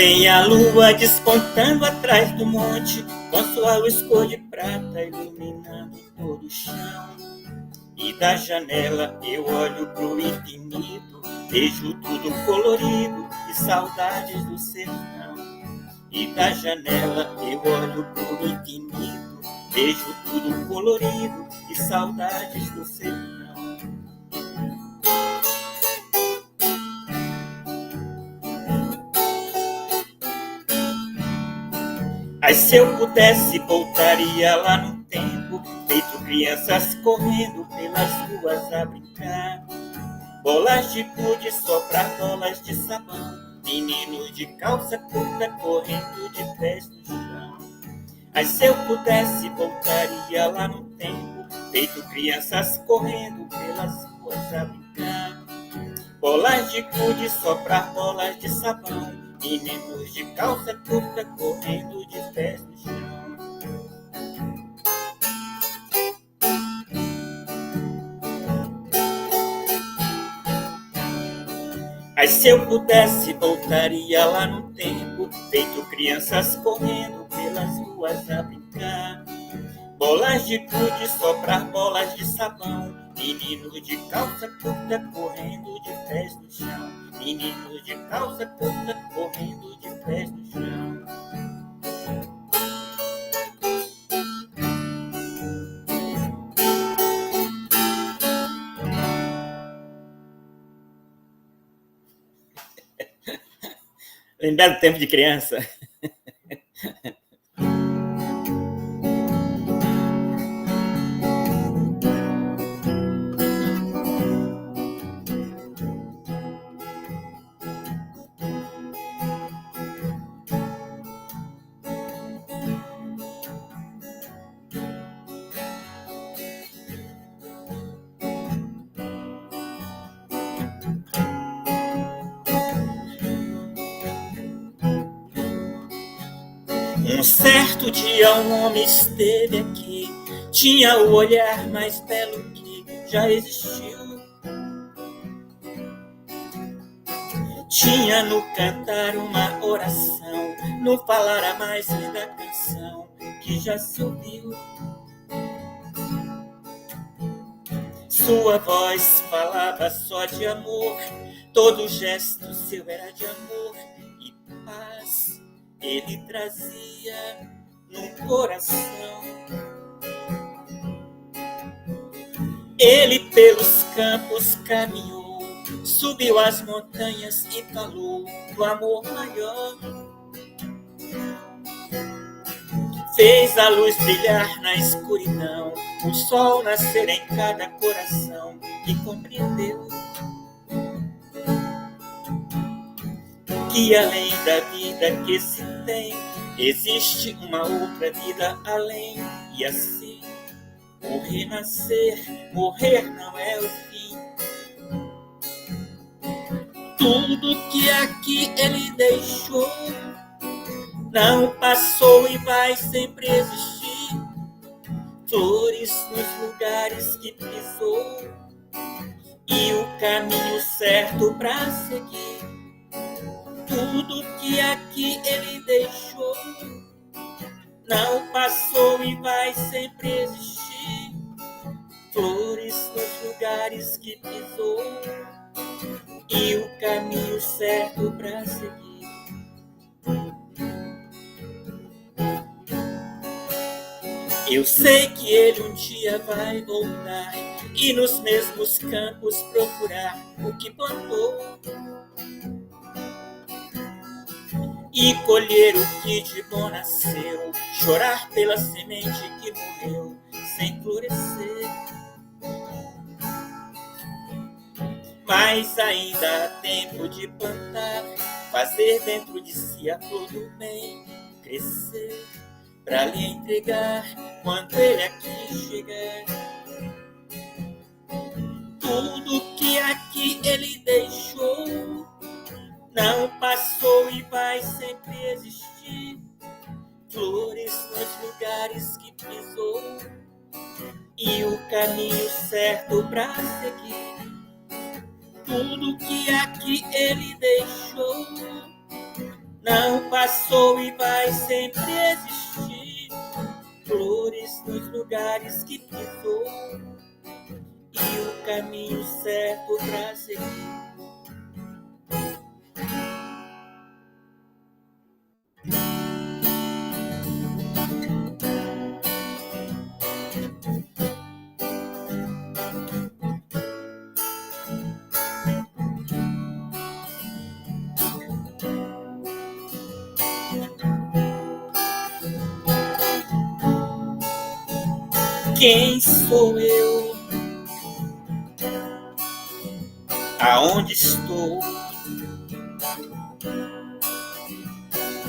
Vem a lua despontando atrás do monte, com sua luz cor de prata iluminando todo o chão. E da janela eu olho pro infinito, vejo tudo colorido e saudades do sertão. E da janela eu olho pro infinito, vejo tudo colorido e saudades do sertão. Ai, se eu pudesse, voltaria lá no tempo, feito crianças correndo pelas ruas a brincar. Bolas de gude, soprar bolas de sabão, meninos de calça curta correndo de pés no chão. Ai, se eu pudesse, voltaria lá no tempo, feito crianças correndo pelas ruas a brincar. Bolas de gude, soprar bolas de sabão, meninos de calça curta correndo de pés no chão. Ai, se eu pudesse, voltaria lá no tempo, feito crianças correndo pelas ruas a brincar. Bolas de gude, soprar bolas de sabão, meninos de calça curta correndo de pés no chão. Meninos de calça curta correndo de pés no chão. Lembrar do tempo de criança. Um certo dia um homem esteve aqui, tinha o olhar mais belo que já existiu. Tinha no cantar uma oração, no falar a mais linda canção que já se ouviu. Sua voz falava só de amor, todo gesto seu era de amor e paz. Ele trazia no coração. Ele pelos campos caminhou, subiu as montanhas e falou do amor maior. Fez a luz brilhar na escuridão, o sol nascer em cada coração e compreendeu que além da vida que se tem, existe uma outra vida além. E assim, o renascer, morrer não é o fim. Tudo que aqui ele deixou não passou e vai sempre existir. Flores nos lugares que pisou e o caminho certo pra seguir. Tudo que aqui ele deixou não passou e vai sempre existir. Flores nos lugares que pisou e o caminho certo pra seguir. Eu sei que ele um dia vai voltar e nos mesmos campos procurar o que plantou e colher o que de bom nasceu, chorar pela semente que morreu sem florescer. Mas ainda há tempo de plantar, fazer dentro de si a flor do bem crescer, pra lhe entregar quando ele aqui chegar. Tudo que aqui ele deixou não passou e vai sempre existir. Flores nos lugares que pisou e o caminho certo pra seguir. Tudo que aqui ele deixou não passou e vai sempre existir. Flores nos lugares que pisou e o caminho certo pra seguir. Quem sou eu? Aonde estou?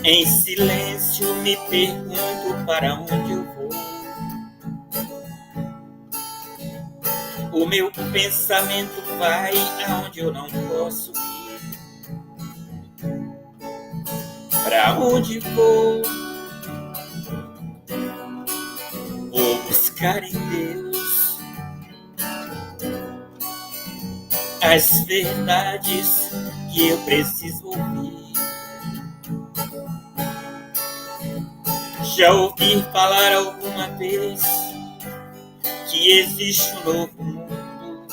Em silêncio me pergunto para onde eu vou. O meu pensamento vai aonde eu não posso ir. Para onde vou? Vou buscar em Deus as verdades que eu preciso ouvir. Já ouvi falar alguma vez que existe um novo mundo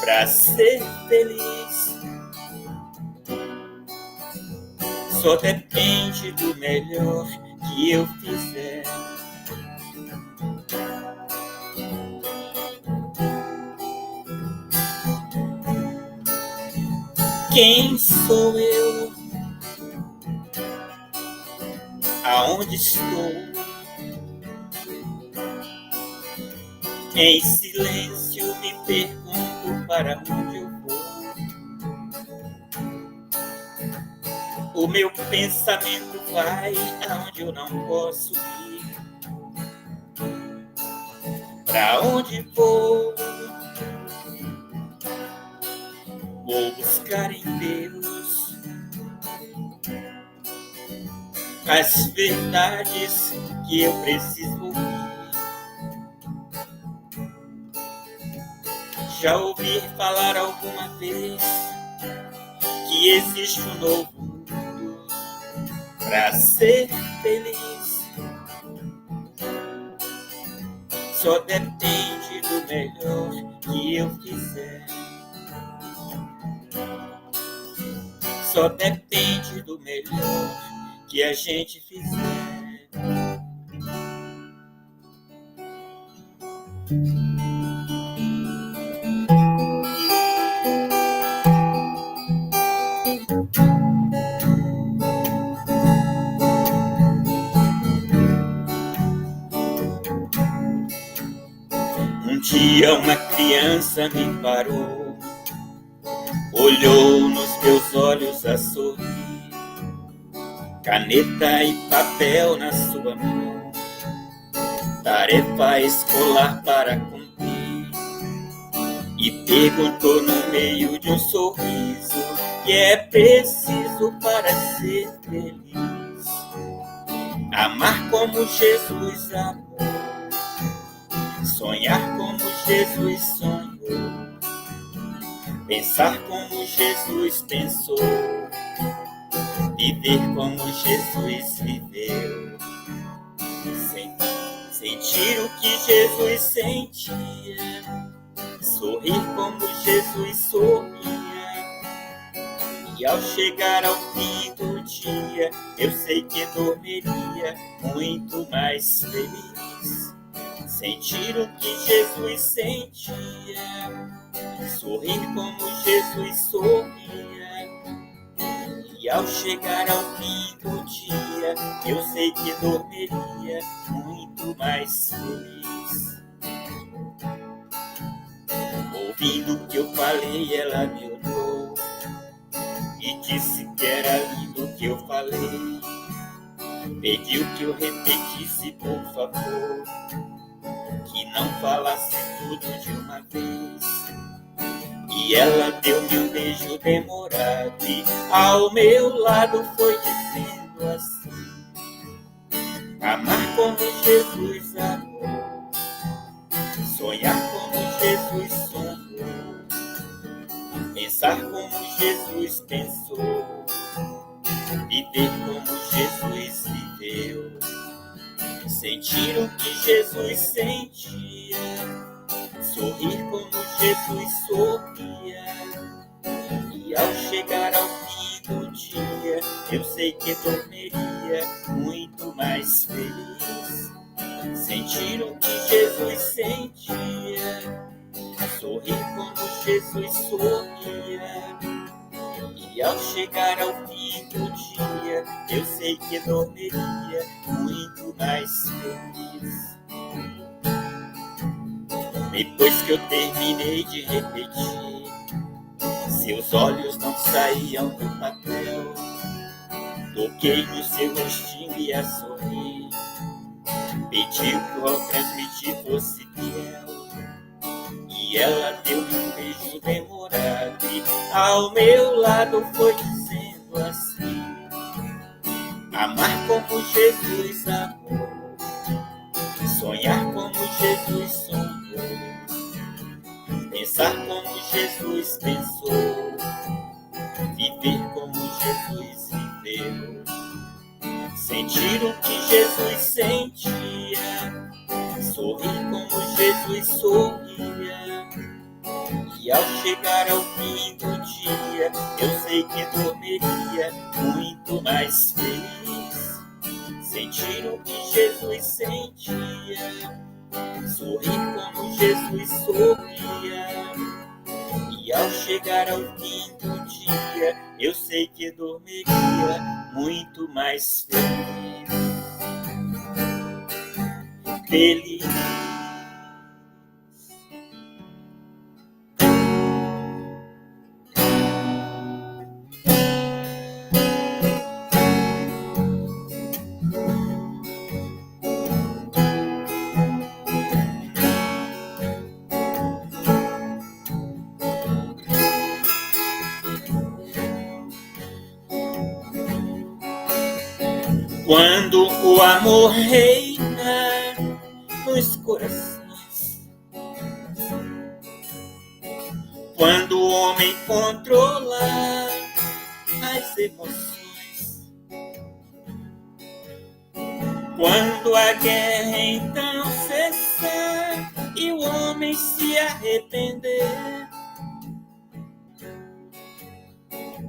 para ser feliz. Só depende do melhor que eu fizer. Quem sou eu? Aonde estou? Em silêncio me pergunto para onde eu vou. O meu pensamento vai aonde eu não posso ir. Para onde vou? Vou buscar em Deus as verdades que eu preciso ouvir. Já ouvi falar alguma vez que existe um novo mundo para ser feliz. Só depende do melhor que eu fizer. Só depende do melhor que a gente fizer. Um dia uma criança me parou, olhou nos meus olhos a sorrir, caneta e papel na sua mão, tarefa escolar para cumprir, e perguntou no meio de um sorriso que é preciso para ser feliz. Amar como Jesus amou, sonhar como Jesus sonhou, pensar como Jesus pensou, viver como Jesus viveu, sentir o que Jesus sentia, sorrir como Jesus sorria. E ao chegar ao fim do dia, eu sei que dormiria muito mais feliz. Sentir o que Jesus sentia, sorrir como Jesus sorria. E ao chegar ao fim do dia, eu sei que dormiria muito mais feliz. Ouvindo o que eu falei, ela me olhou e disse que era lindo o que eu falei. Pediu que eu repetisse, por favor, que não falasse tudo de uma vez. E ela deu-me um beijo demorado e ao meu lado foi dizendo assim: amar como Jesus amou, sonhar como Jesus sonhou, pensar como Jesus pensou, viver como Jesus viveu, sentir o que Jesus sentia, sorrir como Jesus sorria. E ao chegar ao fim do dia, eu sei que dormiria muito mais feliz. Sentir o que Jesus sentia, sorrir como Jesus sorria. E ao chegar ao fim do dia, eu sei que dormiria muito mais feliz. Depois que eu terminei de repetir, seus olhos não saíam do papel. Toquei no seu rostinho e a sorrir, pediu que ao transmitir fosse fiel. E ela deu-me um beijo demorado e ao meu lado foi dizendo assim: amar como Jesus amou, sonhar como Jesus sonhou, pensar como Jesus pensou, viver como Jesus viveu, sentir o que Jesus sentia, sorrir como Jesus sorria. E ao chegar ao fim do dia, eu sei que dormiria muito mais feliz. Sentir o que Jesus sentia, sorrir como Jesus sorria. E ao chegar ao fim do dia, eu sei que dormiria muito mais feliz. Feliz. Quando o amor reina nos corações, quando o homem controla as emoções, quando a guerra então cessar e o homem se arrepender,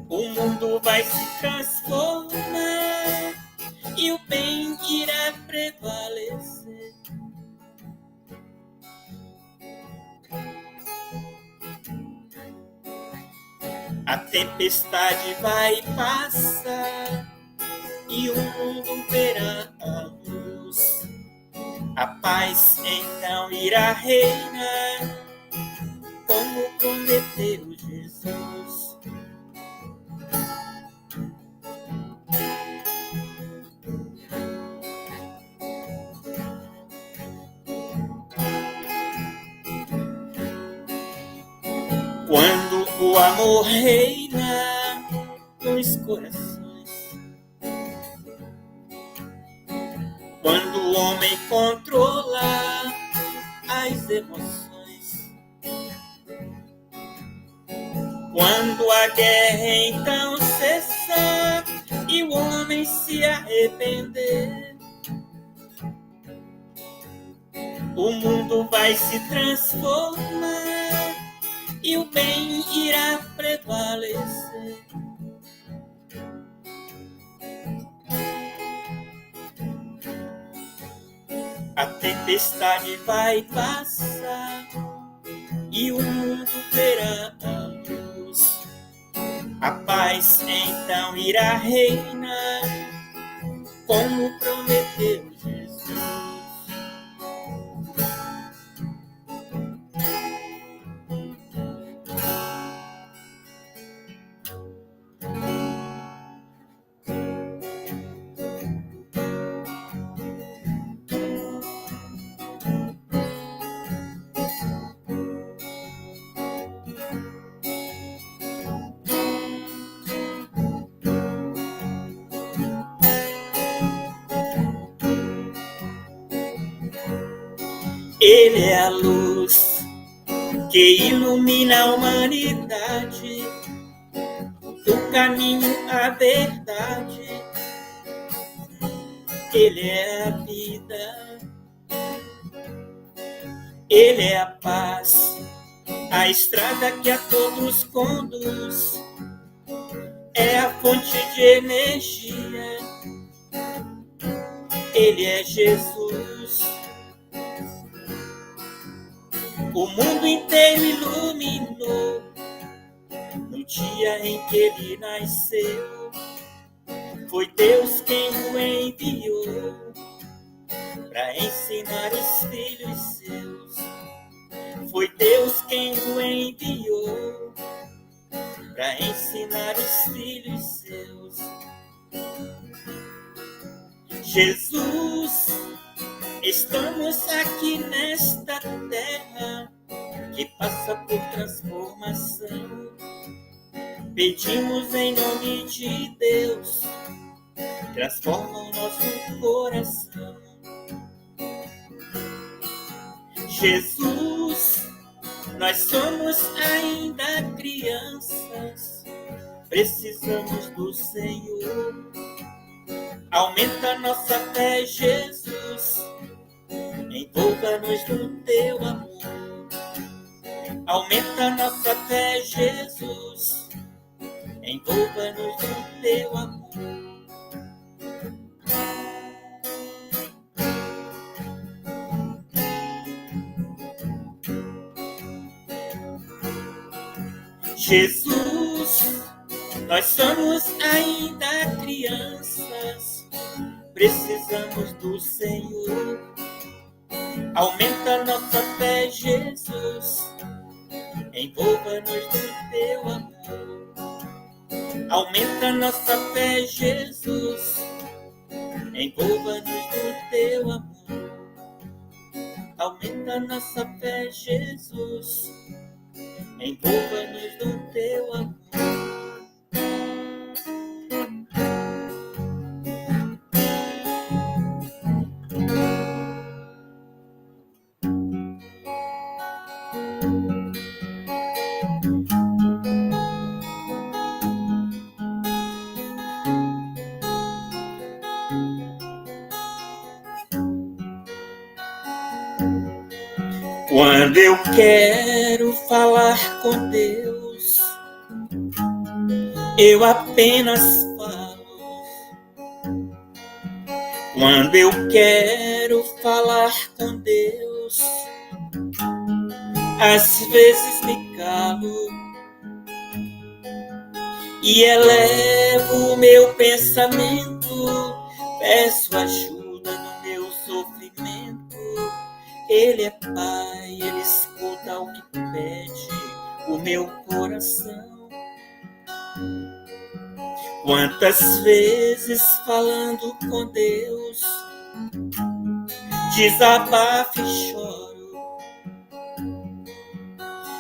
o mundo vai se transformar e o bem irá prevalecer. A tempestade vai passar e o mundo verá a luz. A paz então irá reinar, como prometeu Jesus. Quando o amor reina nos corações, quando o homem controla as emoções, quando a guerra então cessar e o homem se arrepender, o mundo vai se transformar e o bem irá prevalecer. A tempestade vai passar e o mundo verá a luz. A paz então irá reinar, como prometeu Jesus. Ele é a luz que ilumina a humanidade, do caminho à verdade. Ele é a vida, Ele é a paz, a estrada que a todos conduz, é a fonte de energia. Ele é Jesus. O mundo inteiro iluminou no dia em que ele nasceu. Foi Deus quem o enviou para ensinar os filhos seus. Foi Deus quem o enviou para ensinar os filhos seus. Jesus, estamos aqui nesta terra que passa por transformação. Pedimos em nome de Deus, transforma o nosso coração. Jesus, nós somos ainda crianças, precisamos do Senhor. Aumenta nossa fé, Jesus, envolva-nos no teu amor. Aumenta nossa fé, Jesus, envolva-nos no teu amor. Jesus, nós somos ainda crianças, precisamos do Senhor. Aumenta nossa fé, Jesus, envolva-nos no teu amor. Aumenta nossa fé, Jesus, envolva-nos no teu amor. Aumenta nossa fé, Jesus, envolva-nos no teu amor. Quando eu quero falar com Deus, eu apenas falo. Quando eu quero falar com Deus, às vezes me calo e elevo o meu pensamento, peço ajuda no meu sofrimento. Ele é Pai, Ele escuta o que pede o meu coração. Quantas vezes falando com Deus, desabafo e choro,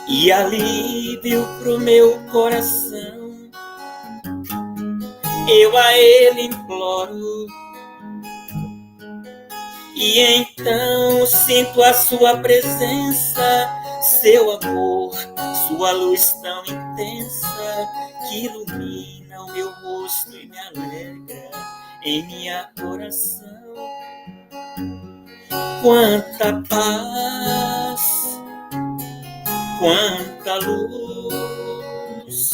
e alívio pro meu coração, eu a Ele imploro. E então sinto a sua presença, seu amor, sua luz tão intensa, que ilumina o meu rosto e me alegra em minha oração. Quanta paz, quanta luz,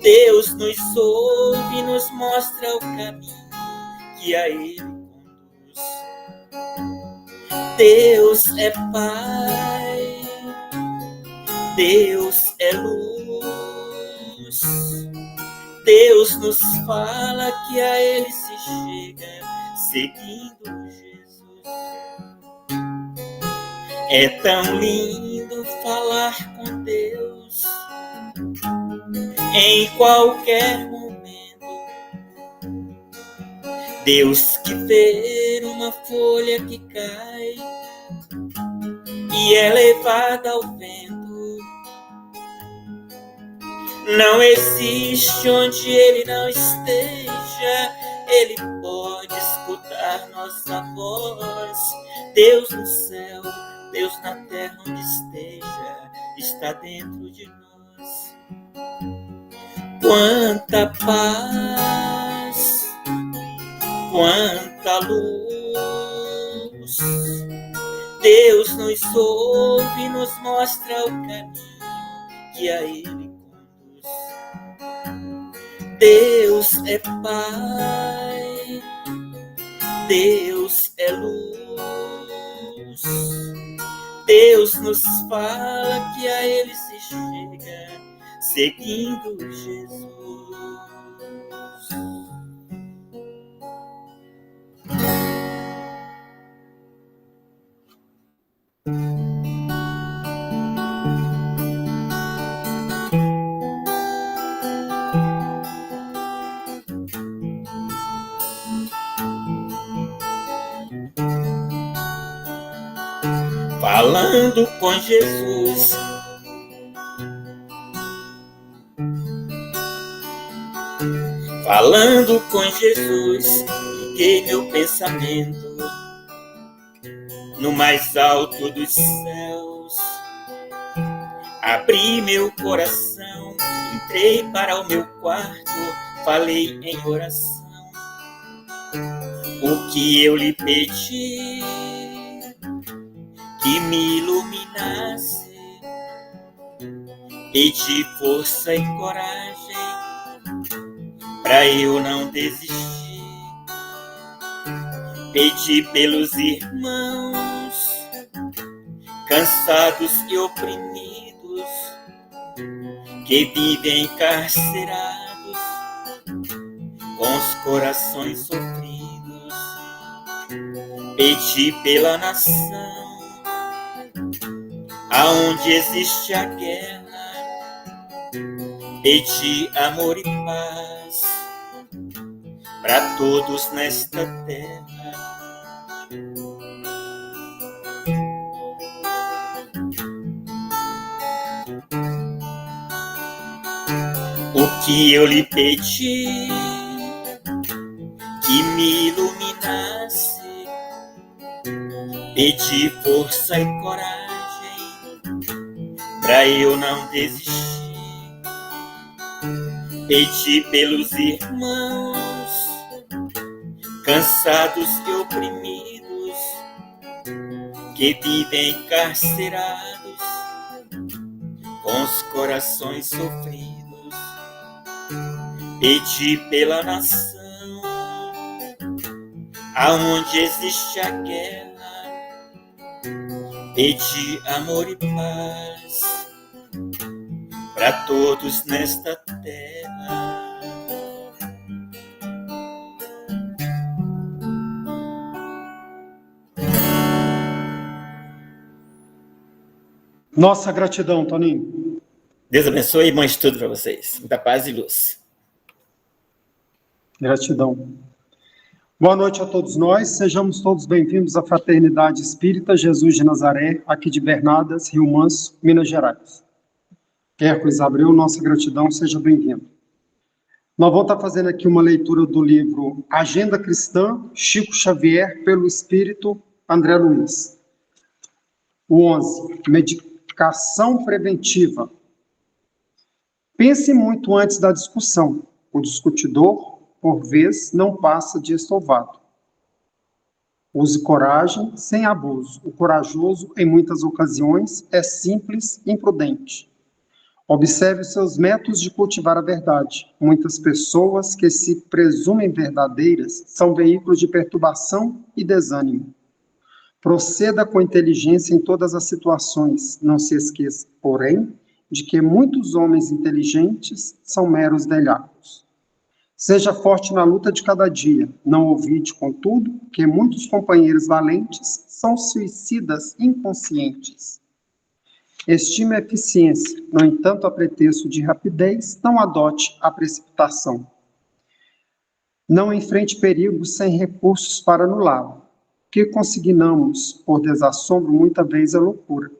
Deus nos ouve e nos mostra o caminho que a Ele conduz. Deus é Pai, Deus é luz, Deus nos fala que a Ele se chega seguindo Jesus. É tão lindo falar com Deus em qualquer momento. Deus que vê uma folha que cai e é levada ao vento. Não existe onde Ele não esteja, Ele pode escutar nossa voz. Deus no céu, Deus na terra onde esteja, está dentro de nós. Quanta paz, quanta luz. Deus nos ouve, nos mostra o caminho que a Ele conduz. Deus é Pai, Deus é luz. Deus nos fala que a Ele se chega, seguindo Jesus. Falando com Jesus, falando com Jesus, liguei meu pensamento no mais alto dos céus. Abri meu coração, entrei para o meu quarto, falei em oração. O que eu lhe pedi, que me iluminasse, pedi força e coragem pra eu não desistir. Pedi pelos irmãos cansados e oprimidos, que vivem encarcerados com os corações sofridos. Pedi pela nação aonde existe a guerra, pedi amor e paz para todos nesta terra. O que eu lhe pedi, que me iluminasse, pedi força e coragem pra eu não desistir. Pedi pelos irmãos cansados e oprimidos, que vivem encarcerados com os corações sofridos. Pedi pela nação aonde existe a guerra, pedi amor e paz para todos nesta terra. Nossa gratidão, Toninho. Deus abençoe e bom estudo para vocês. Muita paz e luz. Gratidão. Boa noite a todos nós, sejamos todos bem-vindos à Fraternidade Espírita Jesus de Nazaré, aqui de Bernadas, Rio Manso, Minas Gerais. Hércules Abreu, nossa gratidão, seja bem-vindo. Nós vamos estar fazendo aqui uma leitura do livro Agenda Cristã, Chico Xavier, pelo Espírito André Luiz. O 11, medicação preventiva. Pense muito antes da discussão. O discutidor, por vez, não passa de estouvado. Use coragem sem abuso. O corajoso, em muitas ocasiões, é simples, imprudente. Observe os seus métodos de cultivar a verdade. Muitas pessoas que se presumem verdadeiras são veículos de perturbação e desânimo. Proceda com inteligência em todas as situações. Não se esqueça, porém, de que muitos homens inteligentes são meros velhacos. Seja forte na luta de cada dia. Não ouvide, contudo, que muitos companheiros valentes são suicidas inconscientes. Estime a eficiência, no entanto, a pretexto de rapidez, não adote a precipitação. Não enfrente perigos sem recursos para anulá-lo. O que consignamos por desassombro muitas vezes é loucura.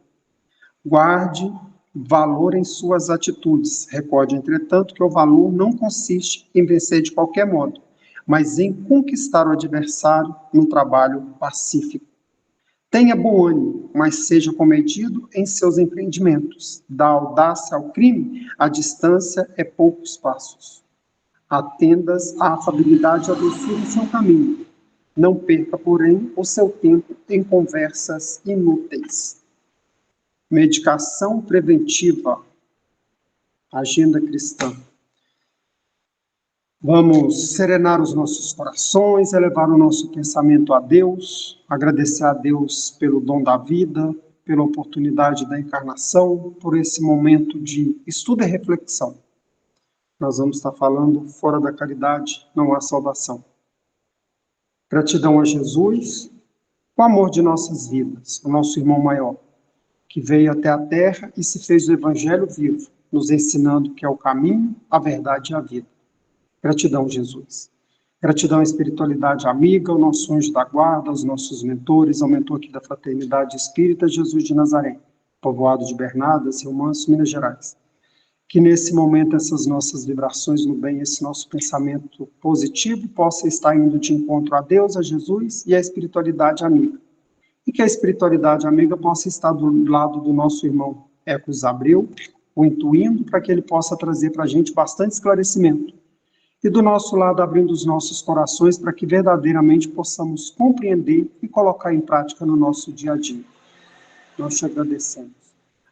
Guarde valor em suas atitudes. Recorde, entretanto, que o valor não consiste em vencer de qualquer modo, mas em conquistar o adversário no trabalho pacífico. Tenha bom ânimo, mas seja comedido em seus empreendimentos. Da audácia ao crime, a distância é poucos passos. Atendas à afabilidade e à doçura em seu caminho. Não perca, porém, o seu tempo em conversas inúteis. Medicação preventiva, agenda cristã. Vamos serenar os nossos corações, elevar o nosso pensamento a Deus, agradecer a Deus pelo dom da vida, pela oportunidade da encarnação, por esse momento de estudo e reflexão. Nós vamos estar falando, fora da caridade não há salvação. Gratidão a Jesus, o amor de nossas vidas, o nosso irmão maior, que veio até a Terra e se fez o Evangelho vivo, nos ensinando que é o caminho, a verdade e a vida. Gratidão, Jesus. Gratidão à espiritualidade amiga, ao nosso anjo da guarda, aos nossos mentores, ao mentor aqui da Fraternidade Espírita, Jesus de Nazaré, povoado de Bernadas, Rio Manso, Minas Gerais. Que nesse momento essas nossas vibrações no bem, esse nosso pensamento positivo possa estar indo de encontro a Deus, a Jesus e à espiritualidade amiga. E que a espiritualidade amiga possa estar do lado do nosso irmão Ecos Abreu, o intuindo para que ele possa trazer para a gente bastante esclarecimento. E do nosso lado, abrindo os nossos corações para que verdadeiramente possamos compreender e colocar em prática no nosso dia a dia. Nós te agradecemos.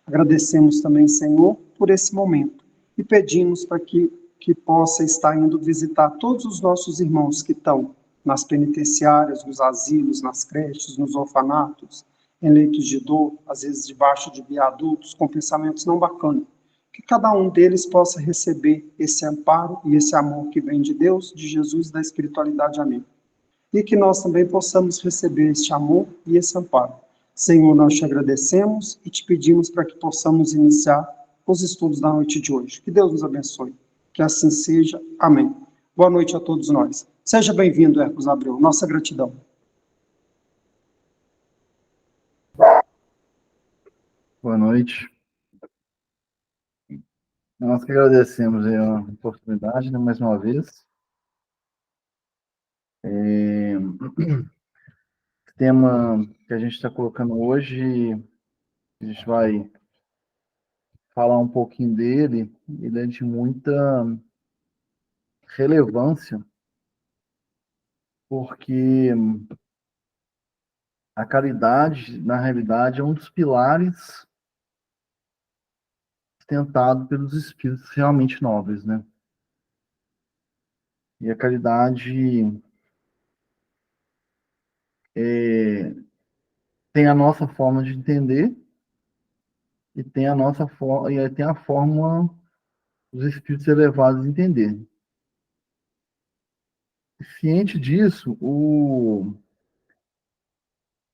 Agradecemos também, Senhor, por esse momento e pedimos para que possa estar indo visitar todos os nossos irmãos que estão nas penitenciárias, nos asilos, nas creches, nos orfanatos, em leitos de dor, às vezes debaixo de viadutos, com pensamentos não bacanas. Que cada um deles possa receber esse amparo e esse amor que vem de Deus, de Jesus, da espiritualidade amiga. E que nós também possamos receber este amor e esse amparo. Senhor, nós te agradecemos e te pedimos para que possamos iniciar os estudos da noite de hoje. Que Deus nos abençoe. Que assim seja. Amém. Boa noite a todos nós. Seja bem-vindo, Ecos Abreu. Nossa gratidão. Boa noite. Nós que agradecemos a oportunidade, né, mais uma vez. O tema que a gente está colocando hoje, a gente vai falar um pouquinho dele, ele é de muita relevância, porque a caridade, na realidade, é um dos pilares tentado pelos espíritos realmente nobres, né? E a caridade tem a nossa forma de entender e tem a nossa forma e tem a forma dos espíritos elevados de entender. Ciente disso, o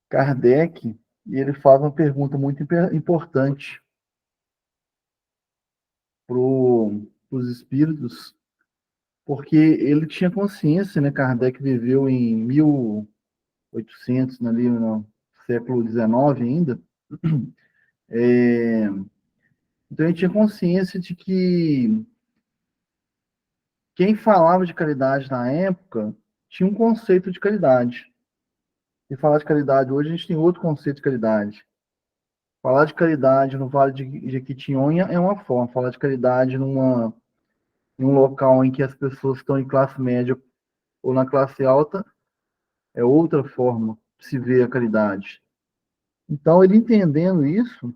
Kardec ele faz uma pergunta muito importante para os espíritos, porque ele tinha consciência, né? Kardec viveu em 1800, ali no século XIX ainda. Então ele tinha consciência de que quem falava de caridade na época tinha um conceito de caridade. E falar de caridade hoje, a gente tem outro conceito de caridade. Falar de caridade no Vale de Jequitinhonha é uma forma. Falar de caridade em um local em que as pessoas estão em classe média ou na classe alta é outra forma de se ver a caridade. Então, ele entendendo isso,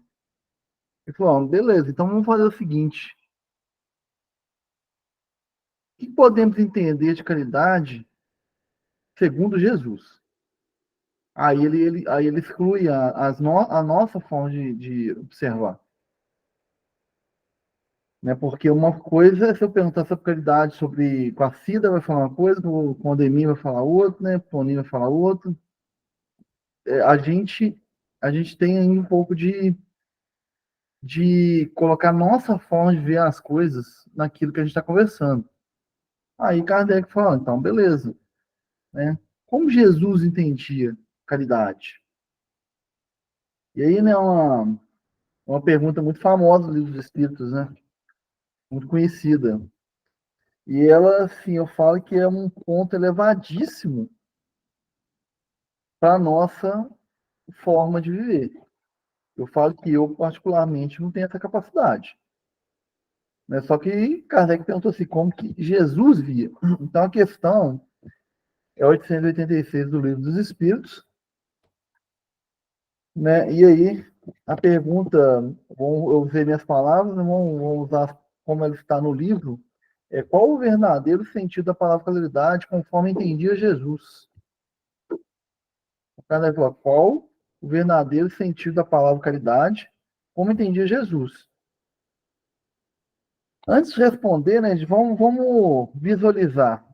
ele falou, beleza, então vamos fazer o seguinte. O que podemos entender de caridade segundo Jesus? Aí ele exclui a nossa forma de observar. Né? Porque uma coisa é se eu perguntar sobre caridade, com a Cida vai falar uma coisa, com o Ademir vai falar outra, né? O Toninho vai falar outra. A gente tem aí um pouco de colocar nossa forma de ver as coisas naquilo que a gente está conversando. Aí Kardec fala, então, beleza. Né? Como Jesus entendia caridade? E aí, né, uma pergunta muito famosa do Livro dos Espíritos, né? Muito conhecida. E ela, assim, eu falo que é um ponto elevadíssimo para a nossa forma de viver. Eu falo que eu, particularmente, não tenho essa capacidade. Né? Só que Kardec perguntou assim, como que Jesus via? Então, a questão É 886 do Livro dos Espíritos, né? E aí, a pergunta, eu usei minhas palavras, né? Vamos usar como ela está no livro, qual o verdadeiro sentido da palavra caridade conforme entendia Jesus? O cara falou, qual o verdadeiro sentido da palavra caridade como entendia Jesus? Antes de responder, né, vamos visualizar.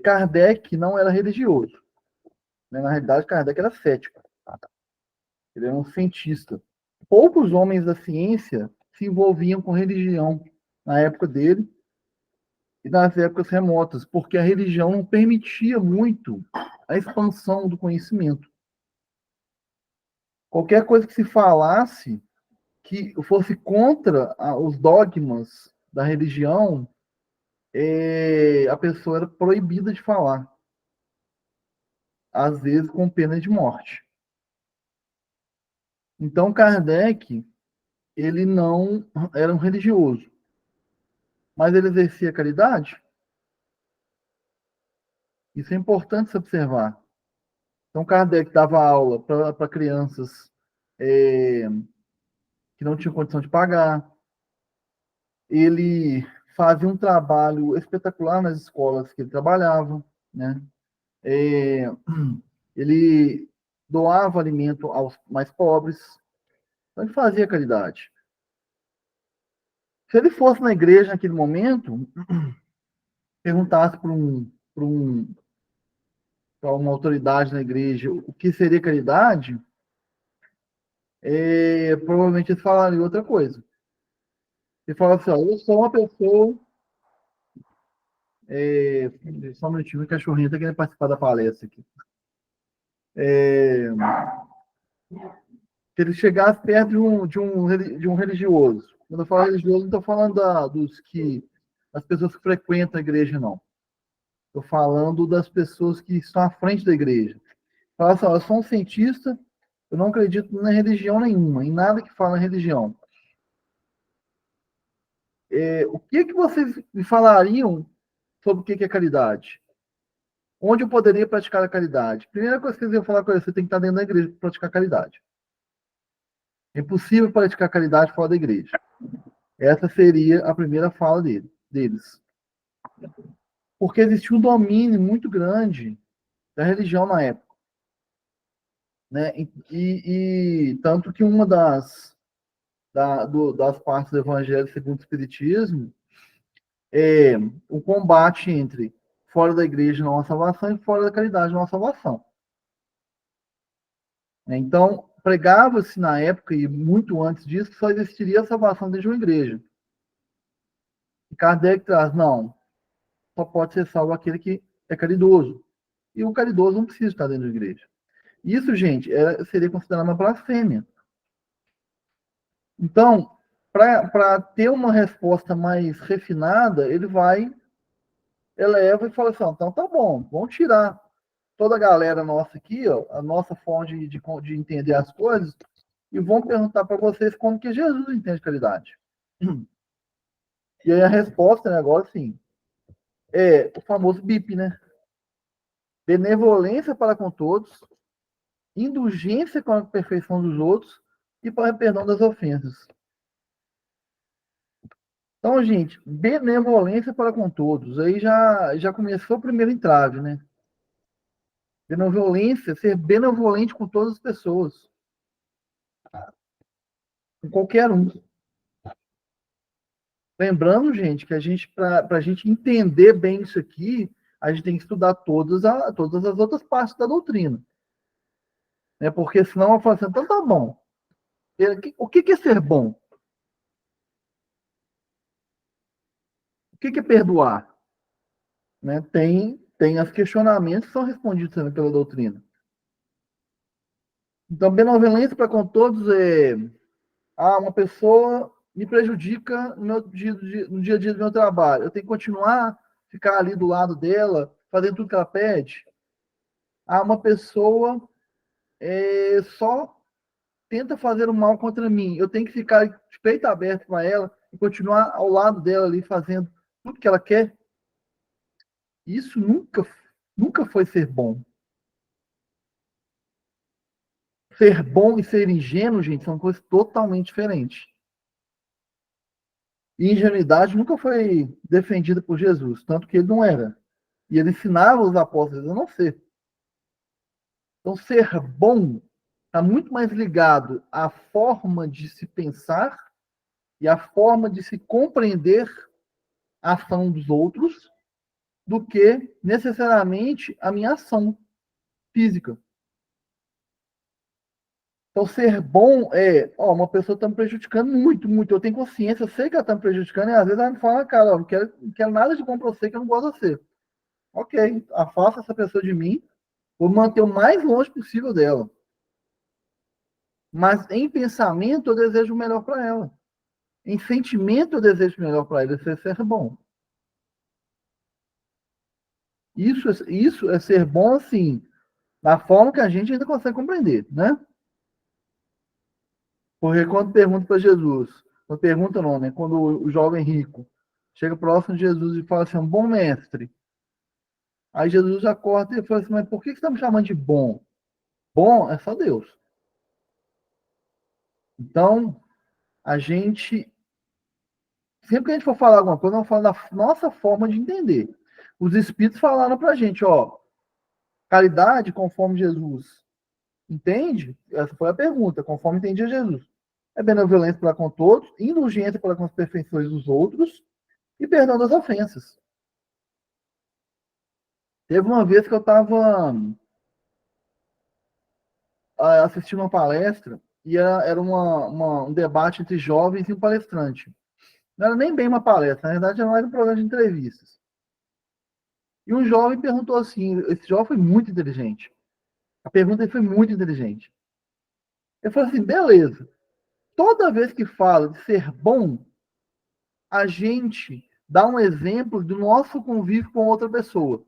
Kardec não era religioso, né? Na realidade, Kardec era cético. Ele era um cientista. Poucos homens da ciência se envolviam com religião na época dele e nas épocas remotas, porque a religião não permitia muito a expansão do conhecimento. Qualquer coisa que se falasse que fosse contra os dogmas da religião, a pessoa era proibida de falar, às vezes com pena de morte. Então, Kardec, ele não era um religioso, mas ele exercia caridade. Isso é importante se observar. Então, Kardec dava aula para crianças que não tinham condição de pagar. Ele fazia um trabalho espetacular nas escolas que ele trabalhava, né? Ele doava alimento aos mais pobres. Então, ele fazia caridade. Se ele fosse na igreja naquele momento, perguntasse para uma autoridade na igreja o que seria caridade, provavelmente eles falariam outra coisa. Ele fala assim, ó, eu sou uma pessoa... só um minutinho, o cachorrinho está querendo participar da palestra aqui. Se ele chegasse perto de um religioso, quando eu falo religioso, não estou falando das pessoas que frequentam a igreja, não. Estou falando das pessoas que estão à frente da igreja. Fala assim, ó, eu sou um cientista, eu não acredito em religião nenhuma, em nada que fala em religião. O que vocês me falariam sobre o que é caridade? Onde eu poderia praticar a caridade? Primeira coisa que eles iam falar com você tem que estar dentro da igreja para praticar caridade. É impossível praticar caridade fora da igreja. Essa seria a primeira fala deles. Porque existia um domínio muito grande da religião na época. Né? Tanto que uma das partes do Evangelho segundo o Espiritismo é o combate entre fora da igreja não há salvação e fora da caridade não há salvação. Então, pregava-se na época, e muito antes disso, que só existiria a salvação dentro de uma igreja. E Kardec traz, não, só pode ser salvo aquele que é caridoso. E o caridoso não precisa estar dentro da igreja. Isso, gente, seria considerado uma blasfêmia. Então, para ter uma resposta mais refinada, ele eleva e fala assim, então tá bom, vamos tirar toda a galera nossa aqui, ó, a nossa forma de entender as coisas, e vamos perguntar para vocês como que Jesus entende caridade. E aí a resposta, né, agora sim, é o famoso BIP, né? Benevolência para com todos, indulgência com a perfeição dos outros e para o perdão das ofensas. Então, gente, benevolência para com todos. Aí já começou o primeiro entrave, né? Benevolência, ser benevolente com todas as pessoas. Com qualquer um. Lembrando, gente, que para a gente entender bem isso aqui, a gente tem que estudar todas as outras partes da doutrina. Né? Porque senão eu falo assim, então tá bom. O que é ser bom? O que é perdoar? Né? Tem os questionamentos que são respondidos também pela doutrina. Então, benevolência para com todos uma pessoa me prejudica no dia a dia do meu trabalho. Eu tenho que continuar, ficar ali do lado dela, fazendo tudo que ela pede. Uma pessoa só tenta fazer o mal contra mim. Eu tenho que ficar de peito aberto para ela e continuar ao lado dela ali, fazendo tudo que ela quer. Isso nunca nunca foi ser bom. Ser bom e ser ingênuo, gente, são coisas totalmente diferentes. E ingenuidade nunca foi defendida por Jesus, tanto que ele não era. E ele ensinava os apóstolos a não ser. Então, ser bom está muito mais ligado à forma de se pensar e à forma de se compreender a ação dos outros do que necessariamente a minha ação física. Então, ser bom é, uma pessoa está me prejudicando muito, muito. Eu tenho consciência, eu sei que ela está me prejudicando, e às vezes ela me fala, cara, não quero nada de bom para você, que eu não gosto de você. Ok, afasta essa pessoa de mim, vou manter o mais longe possível dela. Mas em pensamento, eu desejo o melhor para ela. Em sentimento, eu desejo o melhor para ela, isso é ser bom. Isso é ser bom, assim, da forma que a gente ainda consegue compreender, né? Porque quando pergunta para Jesus, não pergunta não, né? Quando o jovem rico chega próximo de Jesus e fala assim, um bom mestre. Aí Jesus acorda e fala assim, mas por que você está me chamando de bom? Bom é só Deus. Então, sempre que a gente for falar alguma coisa, vamos falar da nossa forma de entender. Os Espíritos falaram para a gente, caridade conforme Jesus entende? Essa foi a pergunta, conforme entendia Jesus. É benevolência para com todos, indulgência para com as perfeições dos outros e perdão das ofensas. Teve uma vez que eu estava assistindo uma palestra e era um debate entre jovens e um palestrante. Não era nem bem uma palestra, na verdade era mais um programa de entrevistas. E um jovem perguntou assim, esse jovem foi muito inteligente. A pergunta dele foi muito inteligente. Ele falou assim, beleza, toda vez que fala de ser bom, a gente dá um exemplo do nosso convívio com outra pessoa.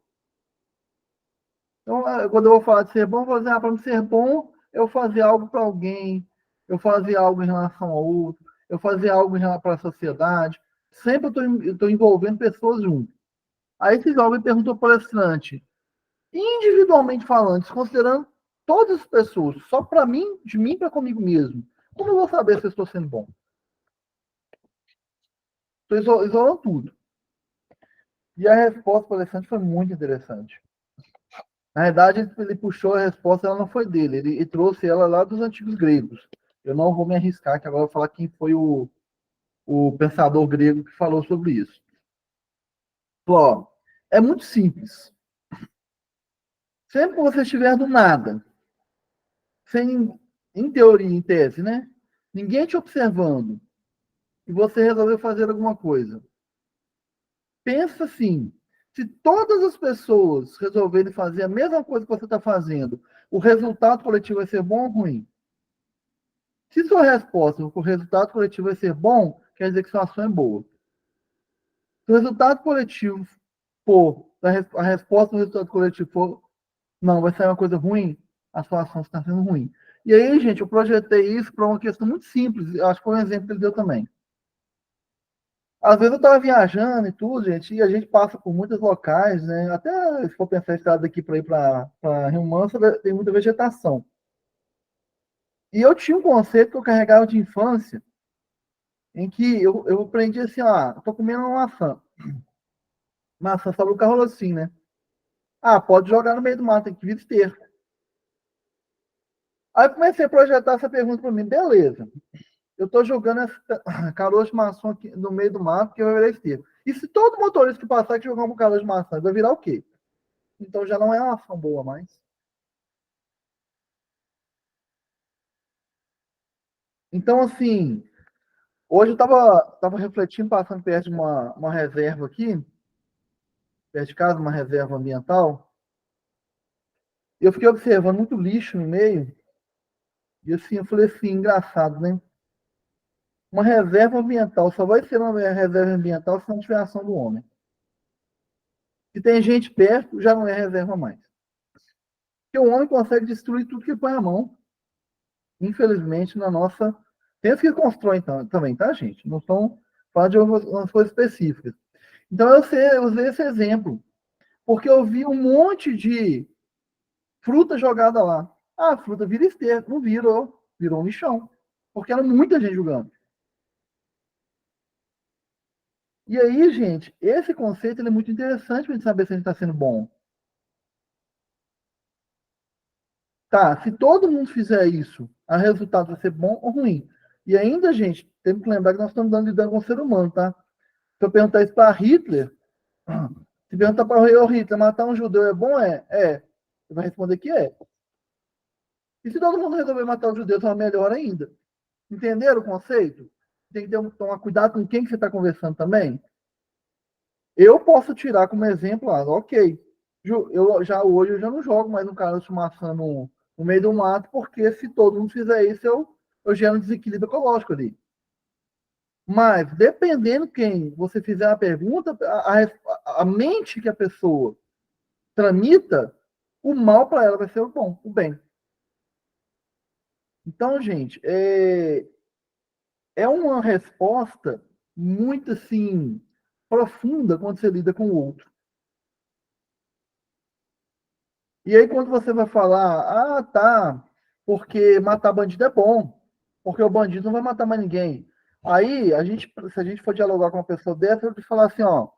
Então, quando eu vou falar de ser bom, eu vou dizer, para ser bom, eu fazer algo para alguém, eu fazer algo em relação ao outro, eu fazer algo em relação para a sociedade. Sempre eu estou envolvendo pessoas junto. Aí esse jovem perguntou ao palestrante, individualmente falando, considerando todas as pessoas, só para mim, de mim para comigo mesmo, como eu vou saber se eu estou sendo bom? Estou isolando tudo. E a resposta do palestrante foi muito interessante. Na verdade, ele puxou a resposta, ela não foi dele, ele trouxe ela lá dos antigos gregos. Eu não vou me arriscar, que agora eu vou falar quem foi o pensador grego que falou sobre isso. Falou, é muito simples. Sempre que você estiver do nada, sem, em teoria, em tese, né? Ninguém te observando, e você resolveu fazer alguma coisa. Pensa assim, se todas as pessoas resolverem fazer a mesma coisa que você está fazendo, o resultado coletivo vai ser bom ou ruim? Se sua resposta, o resultado coletivo vai ser bom, quer dizer que sua ação é boa. Se o resultado coletivo for, a resposta do resultado coletivo for, não, vai sair uma coisa ruim, a sua ação está sendo ruim. E aí, gente, eu projetei isso para uma questão muito simples, acho que foi um exemplo que ele deu também. Às vezes eu estava viajando e tudo, gente, e a gente passa por muitos locais, né? Até se for pensar a estrada daqui para ir para Rio Manso, tem muita vegetação. E eu tinha um conceito que eu carregava de infância, em que eu aprendi assim, tô comendo uma maçã. Maçã sobre o carro assim, né? Pode jogar no meio do mato, tem que vir esterco. Aí eu comecei a projetar essa pergunta para mim, beleza. Eu estou jogando essa caroço de maçã aqui no meio do mato, que vai virar esterco. E se todo motorista que passar que jogar um caroço de maçã, vai virar o quê? Então já não é uma ação boa mais. Então, assim, hoje eu tava refletindo, passando perto de uma reserva aqui, perto de casa, uma reserva ambiental, e eu fiquei observando muito lixo no meio, e assim, eu falei assim, engraçado, né? Uma reserva ambiental só vai ser uma reserva ambiental se não tiver ação do homem. Se tem gente perto, já não é reserva mais. Porque o homem consegue destruir tudo que põe a mão. Infelizmente, na nossa. Tem os que constroem também, tá, gente? Não estão falando de umas coisas específicas. Então, eu usei esse exemplo. Porque eu vi um monte de fruta jogada lá. Ah, a fruta vira esterco. Não virou. Virou um lixão. Porque era muita gente jogando. E aí, gente, esse conceito é muito interessante para a gente saber se a gente está sendo bom. Tá, se todo mundo fizer isso, o resultado vai ser bom ou ruim. E ainda, gente, temos que lembrar que nós estamos lidando com o ser humano, tá? Se eu perguntar isso para Hitler, se perguntar para o Hitler, matar um judeu é bom? É. Ele vai responder que é. E se todo mundo resolver matar os judeus, é melhor ainda. Entenderam o conceito? Tem que tomar cuidado com quem que você está conversando também. Eu posso tirar como exemplo, ok. Hoje eu já não jogo mais um cara se maçando no meio do mato, porque se todo mundo fizer isso, eu gero um desequilíbrio ecológico ali. Mas, dependendo quem você fizer a pergunta, a mente que a pessoa tramita, o mal para ela vai ser o bom, o bem. Então, gente, é uma resposta muito assim profunda quando você lida com o outro. E aí, quando você vai falar, tá, porque matar bandido é bom, porque o bandido não vai matar mais ninguém. Aí, se a gente for dialogar com uma pessoa dessa, eu te falar assim, ó,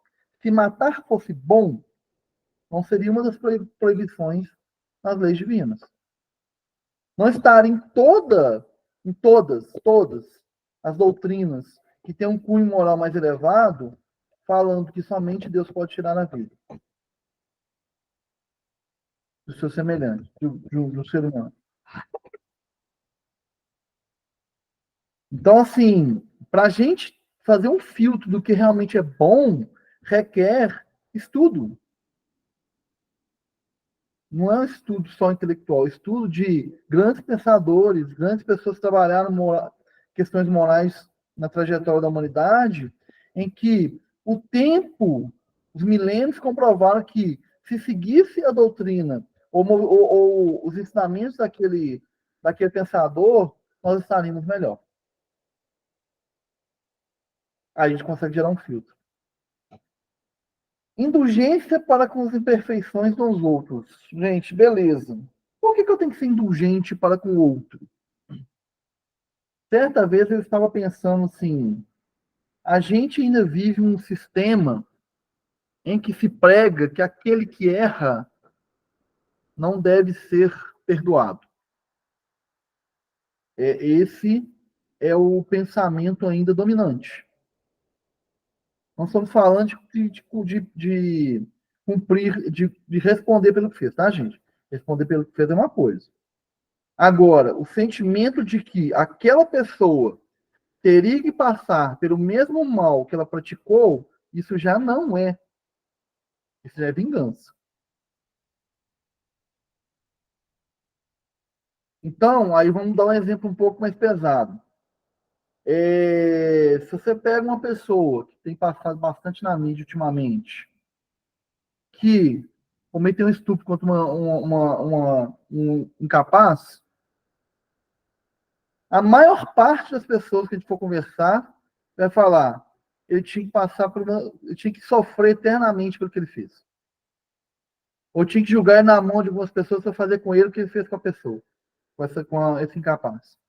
se matar fosse bom, não seria uma das proibições nas leis divinas. Não estar em todas as doutrinas que têm um cunho moral mais elevado, falando que somente Deus pode tirar a vida do seu semelhante, do ser humano. Então, assim, para a gente fazer um filtro do que realmente é bom, requer estudo. Não é um estudo só intelectual, é um estudo de grandes pensadores, grandes pessoas que trabalharam questões morais na trajetória da humanidade, em que o tempo, os milênios comprovaram que se seguisse a doutrina ou os ensinamentos daquele pensador, nós estaríamos melhor. Aí a gente consegue gerar um filtro. Indulgência para com as imperfeições dos outros. Gente, beleza. Por que eu tenho que ser indulgente para com o outro? Certa vez eu estava pensando assim: a gente ainda vive um sistema em que se prega que aquele que erra não deve ser perdoado. Esse é o pensamento ainda dominante. Nós estamos falando de cumprir, de responder pelo que fez, tá, gente? Responder pelo que fez é uma coisa. Agora, o sentimento de que aquela pessoa teria que passar pelo mesmo mal que ela praticou, isso já não é. Isso já é vingança. Então, aí vamos dar um exemplo um pouco mais pesado. Se você pega uma pessoa que tem passado bastante na mídia ultimamente, que cometeu um estupro contra um incapaz, a maior parte das pessoas que a gente for conversar vai falar, ele tinha que passar por ele tinha que sofrer eternamente pelo que ele fez. Ou tinha que julgar ele na mão de algumas pessoas para fazer com ele o que ele fez com a pessoa, esse incapaz.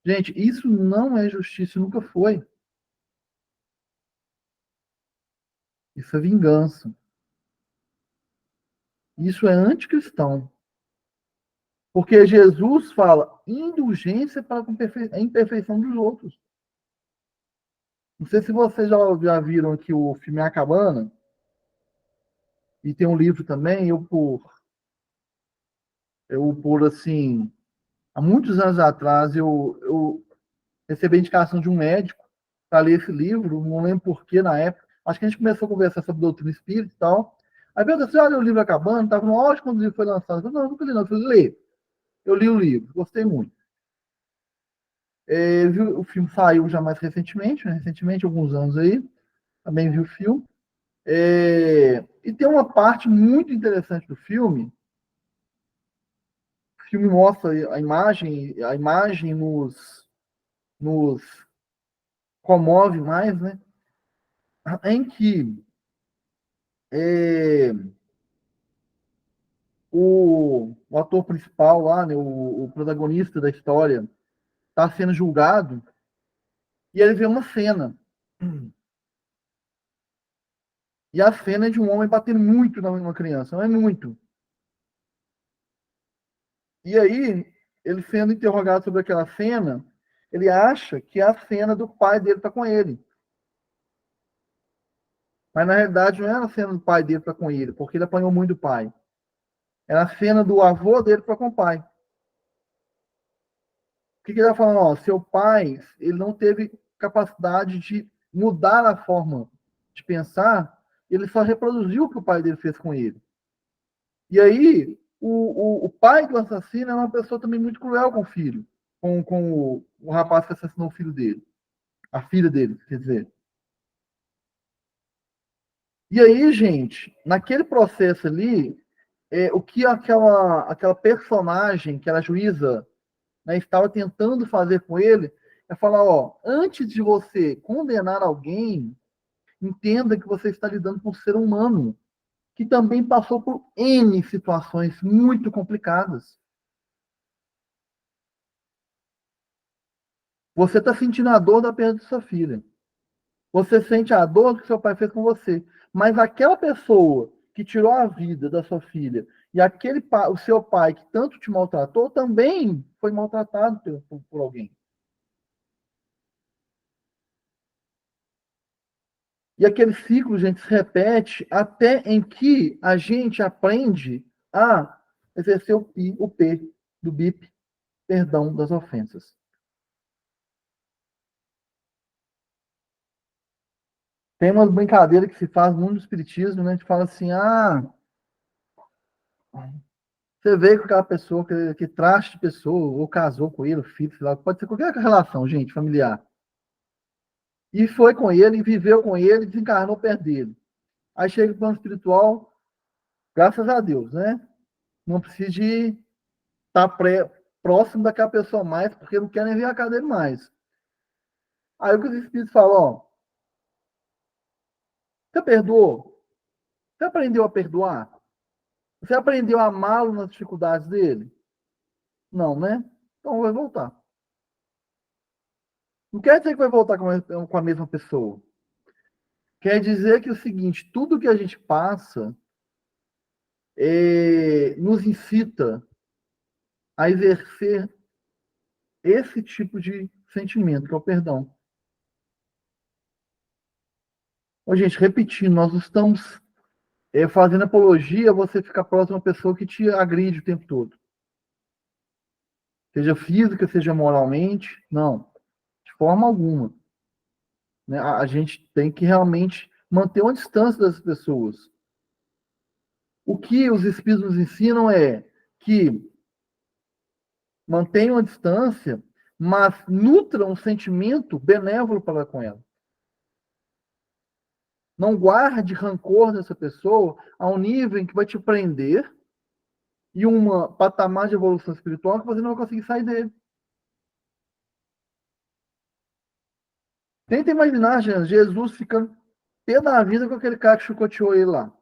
Gente, isso não é justiça, nunca foi. Isso é vingança. Isso é anticristão. Porque Jesus fala indulgência para a imperfeição dos outros. Não sei se vocês já viram aqui o filme A Cabana, e tem um livro também, por assim, há muitos anos atrás, eu recebi a indicação de um médico para ler esse livro, não lembro porquê na época, acho que a gente começou a conversar sobre doutrina espírita e tal, aí perguntou assim, olha o livro acabando, estava no auge quando o livro foi lançado, eu falei, não, nunca li não, eu falei, lê, eu li o livro, gostei muito. O filme saiu já mais recentemente, né? Recentemente, alguns anos aí, também vi o filme, e tem uma parte muito interessante do filme. O filme mostra a imagem nos comove mais, né? Em que o ator principal lá, né, o protagonista da história, está sendo julgado, e ele vê uma cena. E a cena é de um homem batendo muito numa criança, não é muito. E aí, ele sendo interrogado sobre aquela cena, ele acha que é a cena do pai dele tá com ele. Mas na realidade não era a cena do pai dele tá com ele, porque ele apanhou muito do pai. Era a cena do avô dele para com o pai. O que ele está falando? Ó, seu pai, ele não teve capacidade de mudar a forma de pensar, ele só reproduziu o que o pai dele fez com ele. E aí, o pai do assassino é uma pessoa também muito cruel com o filho, com o rapaz que assassinou o filho dele, a filha dele, quer dizer. E aí, gente, naquele processo ali, o que aquela personagem, que era a juíza, né, estava tentando fazer com ele, é falar, ó, antes de você condenar alguém, entenda que você está lidando com um ser humano, que também passou por N situações muito complicadas. Você está sentindo a dor da perda de sua filha. Você sente a dor que seu pai fez com você. Mas aquela pessoa que tirou a vida da sua filha e o seu pai que tanto te maltratou também foi maltratado por alguém. E aquele ciclo, gente, se repete até em que a gente aprende a exercer o P do BIP, perdão das ofensas. Tem umas brincadeiras que se faz muito no espiritismo, né? A gente fala assim, você veio com aquela pessoa que traste de pessoa, ou casou com ele, filho, sei lá, pode ser qualquer relação, gente, familiar. E foi com ele, viveu com ele, desencarnou perto dele. Aí chega o plano espiritual, graças a Deus, né? Não precisa de estar próximo daquela pessoa mais, porque não quer nem ver a cara dele mais. Aí o que os espíritos falam, ó, você perdoou? Você aprendeu a perdoar? Você aprendeu a amá-lo nas dificuldades dele? Não, né? Então vai voltar. Não quer dizer que vai voltar com a mesma pessoa. Quer dizer que é o seguinte, tudo que a gente passa nos incita a exercer esse tipo de sentimento, que é o perdão. Ô, gente, repetindo, nós estamos fazendo apologia, você ficar próximo a uma pessoa que te agride o tempo todo. Seja física, seja moralmente, não, de forma alguma. Né? A gente tem que realmente manter uma distância das pessoas. O que os espíritos nos ensinam é que mantenham a distância, mas nutram um sentimento benévolo para com ela. Não guarde rancor dessa pessoa a um nível em que vai te prender e um patamar de evolução espiritual que você não vai conseguir sair dele. Tenta imaginar, Jesus ficando pé da vida com aquele cara que chicoteou ele lá.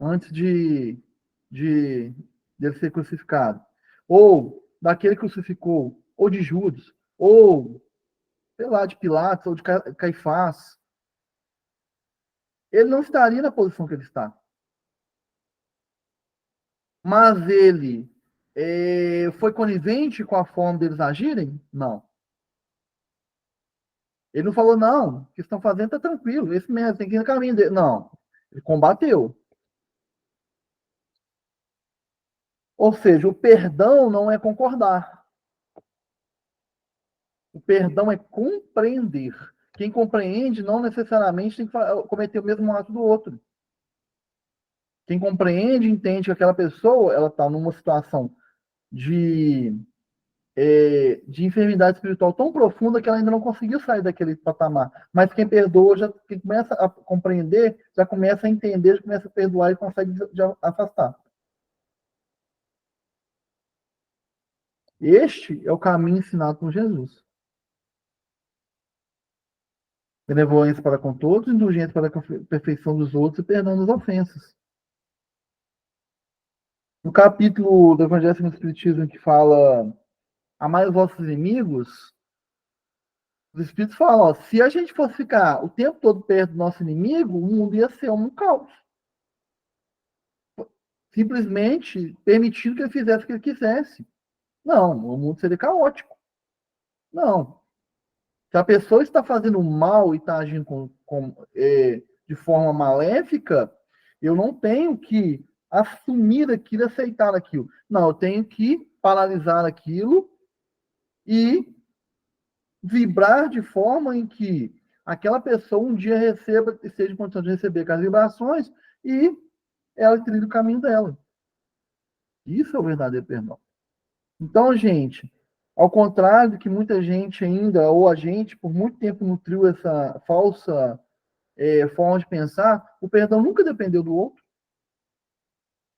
Antes de ele ser crucificado. Ou daquele que crucificou. Ou de Judas. Ou, sei lá, de Pilatos. Ou de Caifás. Ele não estaria na posição que ele está. Mas ele foi conivente com a forma deles agirem? Não. Ele não falou, não, o que estão fazendo está tranquilo, esse mesmo, tem que ir no caminho dele. Não. Ele combateu. Ou seja, o perdão não é concordar. O perdão é compreender. Quem compreende não necessariamente tem que cometer o mesmo ato do outro. Quem compreende, entende que aquela pessoa ela está numa situação de enfermidade espiritual tão profunda que ela ainda não conseguiu sair daquele patamar. Mas quem perdoa, quem começa a compreender, já começa a entender, já começa a perdoar e consegue já afastar. Este é o caminho ensinado por Jesus. Benevolência para com todos, indulgência para a perfeição dos outros e perdão das ofensas. No capítulo do Evangelho segundo o Espiritismo que fala amai os vossos inimigos, os Espíritos falam, ó, se a gente fosse ficar o tempo todo perto do nosso inimigo, o mundo ia ser um caos. Simplesmente permitindo que ele fizesse o que ele quisesse. Não, o mundo seria caótico. Não. Se a pessoa está fazendo mal e está agindo de forma maléfica, eu não tenho que assumir aquilo, aceitar aquilo. Não, eu tenho que paralisar aquilo e vibrar de forma em que aquela pessoa um dia receba, esteja em condição de receber aquelas vibrações e ela trilha o caminho dela. Isso é o verdadeiro perdão. Então, gente, ao contrário do que muita gente ainda, ou a gente, por muito tempo nutriu essa falsa forma de pensar, o perdão nunca dependeu do outro.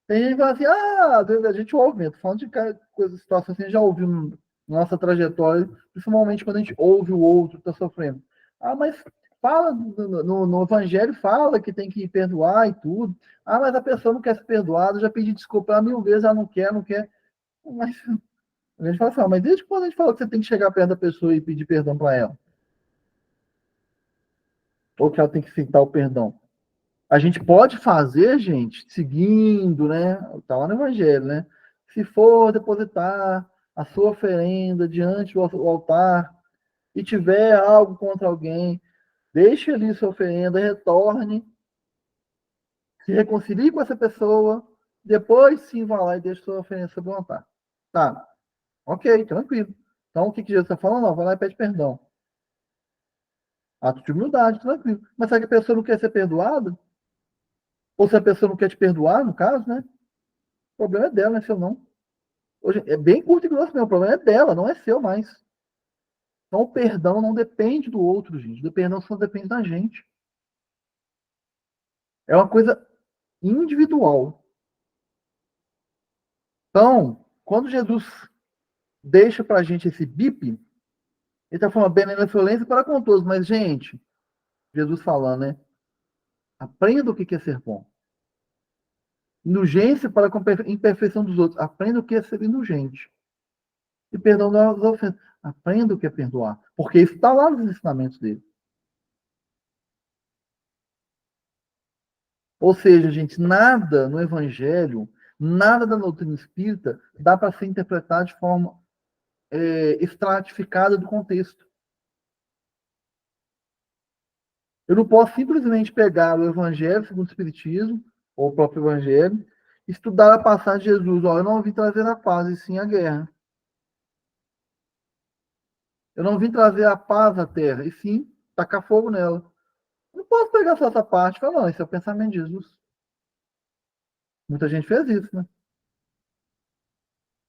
Tem gente que fala assim, a gente ouve, né? Tô falando de coisa, situação assim, a gente já ouviu na nossa trajetória, principalmente quando a gente ouve o outro que está sofrendo. Mas fala, no Evangelho fala que tem que perdoar e tudo. Mas a pessoa não quer ser perdoada, já pedi desculpa 1000 vezes, ela não quer. Mas a gente fala assim, mas desde quando a gente falou que você tem que chegar perto da pessoa e pedir perdão para ela? Ou que ela tem que aceitar o perdão? A gente pode fazer, gente, seguindo, né? Tá lá no Evangelho, né? Se for depositar a sua oferenda diante do altar e tiver algo contra alguém, deixe ali sua oferenda, retorne, se reconcilie com essa pessoa, depois sim vá lá e deixe sua oferenda sobre o altar. Tá, ok, tranquilo. Então o que Jesus está falando? Não, vai lá e pede perdão. Ato de humildade, tranquilo. Mas será que a pessoa não quer ser perdoada? Ou se a pessoa não quer te perdoar, no caso, né? O problema é dela, não é seu, não. Hoje, é bem curto e grosso mesmo. O problema é dela, não é seu mais. Então, o perdão não depende do outro, gente. O perdão só depende da gente. É uma coisa individual. Então, quando Jesus deixa pra gente esse bip, ele está falando benevolência para com todos. Mas, gente, Jesus falando, né? Aprenda o que é ser bom. Indulgência para com a imperfeição dos outros. Aprenda o que é ser indulgente. E perdão das ofensas. Aprenda o que é perdoar. Porque isso está lá nos ensinamentos dele. Ou seja, gente, nada no Evangelho, nada da doutrina espírita dá para ser interpretado de forma estratificada do contexto. Eu não posso simplesmente pegar o Evangelho segundo o Espiritismo, ou o próprio Evangelho, estudar a passagem de Jesus. Eu não vim trazer a paz, e sim a guerra. Eu não vim trazer a paz à terra, e sim tacar fogo nela. Eu não posso pegar só essa parte e falar, não, esse é o pensamento de Jesus. Muita gente fez isso, né?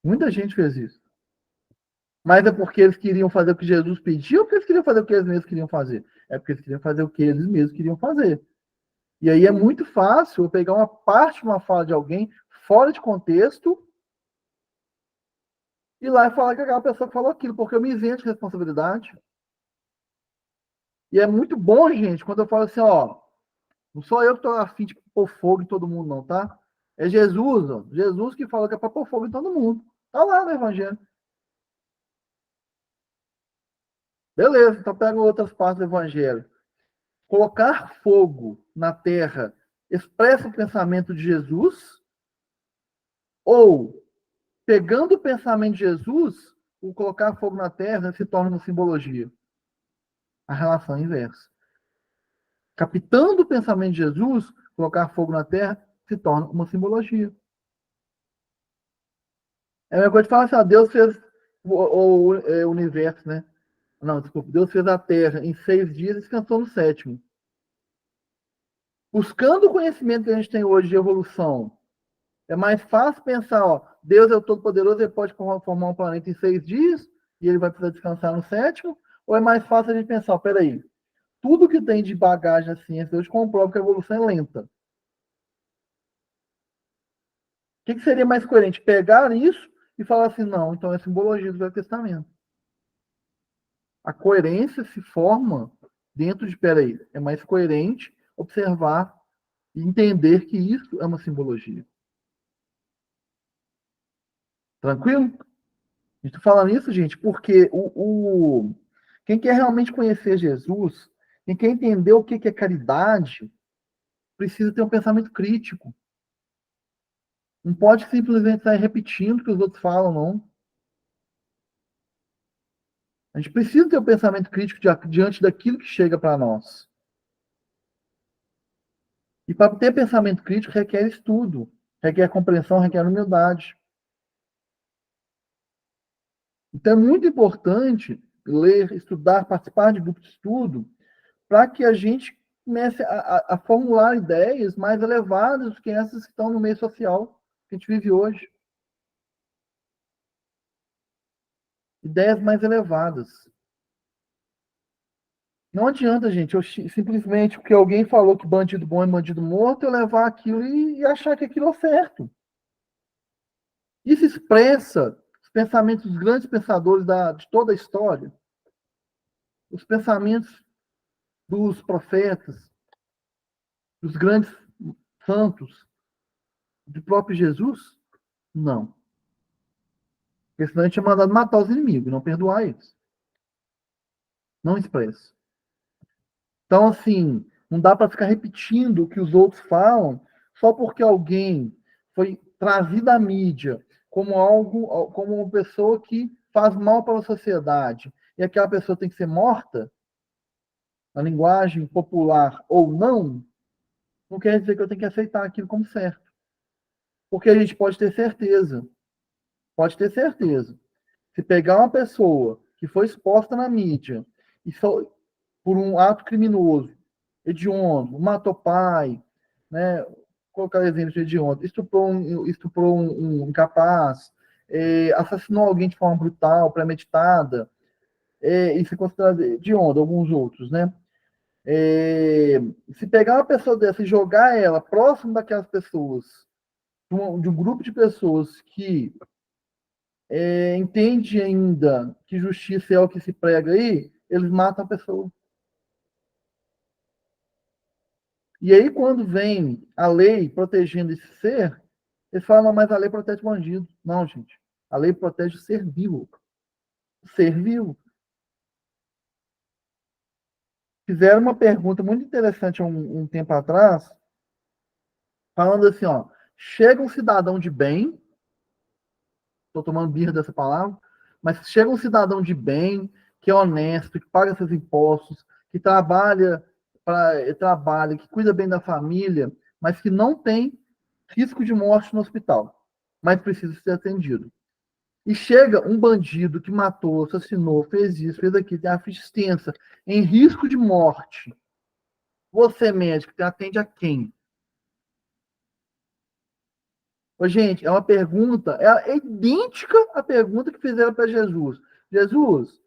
Muita gente fez isso. Mas é porque eles queriam fazer o que Jesus pediu ou porque eles queriam fazer o que eles mesmos queriam fazer? É porque eles queriam fazer o que eles mesmos queriam fazer. E aí é muito fácil eu pegar uma parte de uma fala de alguém fora de contexto e ir lá e falar que aquela pessoa falou aquilo, porque eu me isento de responsabilidade. E é muito bom, gente, quando eu falo assim, ó, não sou eu que estou afim de pôr fogo em todo mundo, não, tá? É Jesus, ó. Jesus que fala que é para pôr fogo em todo mundo. Tá lá no Evangelho. Beleza, então pega outras partes do Evangelho. Colocar fogo na terra expressa o pensamento de Jesus? Ou, pegando o pensamento de Jesus, o colocar fogo na terra se torna uma simbologia? A relação é inversa. Captando o pensamento de Jesus, colocar fogo na terra se torna uma simbologia. É a mesma coisa de falar assim, ó, Deus fez o universo, né? Não, desculpa, Deus fez a terra em 6 dias e descansou no 7º. Buscando o conhecimento que a gente tem hoje de evolução, é mais fácil pensar, ó, Deus é o Todo-Poderoso, ele pode formar um planeta em 6 dias e ele vai precisar descansar no 7º? Ou é mais fácil a gente pensar, ó, peraí, tudo que tem de bagagem na ciência hoje comprova que a evolução é lenta. O que seria mais coerente? Pegar isso e falar assim, não, então é simbologia do Velho Testamento. A coerência se forma dentro de, peraí, é mais coerente observar e entender que isso é uma simbologia. Tranquilo? Estou falando isso, gente, porque quem quer realmente conhecer Jesus, quem quer entender o que é caridade, precisa ter um pensamento crítico. Não pode simplesmente sair repetindo o que os outros falam, não. A gente precisa ter um pensamento crítico diante daquilo que chega para nós. E para ter pensamento crítico requer estudo, requer compreensão, requer humildade. Então é muito importante ler, estudar, participar de grupos de estudo, para que a gente comece a formular ideias mais elevadas do que essas que estão no meio social que a gente vive hoje. Ideias mais elevadas. Não adianta, gente, eu simplesmente porque alguém falou que bandido bom é bandido morto, eu levar aquilo e achar que aquilo é certo. Isso expressa os pensamentos dos grandes pensadores de toda a história, os pensamentos dos profetas, dos grandes santos, do próprio Jesus? Não. Porque senão a gente tinha mandado matar os inimigos, não perdoar eles. Não expressa. Então, assim, não dá para ficar repetindo o que os outros falam só porque alguém foi trazido à mídia como algo, como uma pessoa que faz mal para a sociedade e aquela pessoa tem que ser morta, na linguagem popular ou não, não quer dizer que eu tenho que aceitar aquilo como certo. Porque a gente pode ter certeza, se pegar uma pessoa que foi exposta na mídia e só, por um ato criminoso, hediondo, matou pai, né? Vou colocar exemplo de hediondo, estuprou um incapaz, assassinou alguém de forma brutal, premeditada, isso é considerado hediondo, alguns outros, né? Se pegar uma pessoa dessa e jogar ela próximo daquelas pessoas, de um grupo de pessoas que entende ainda que justiça é o que se prega aí, eles matam a pessoa. E aí, quando vem a lei protegendo esse ser, eles falam, não, mas a lei protege o bandido. Não, gente. A lei protege o ser vivo. O ser vivo. Fizeram uma pergunta muito interessante um tempo atrás, falando assim, ó, chega um cidadão de bem, estou tomando birra dessa palavra, mas chega um cidadão de bem, que é honesto, que paga seus impostos, que trabalha, que cuida bem da família, mas que não tem risco de morte no hospital, mas precisa ser atendido. E chega um bandido que matou, assassinou, fez isso, fez aquilo, tem a ficha extensa, em risco de morte. Você, médico, atende a quem? Ô, gente, é uma pergunta, é idêntica à pergunta que fizeram para Jesus. Jesus,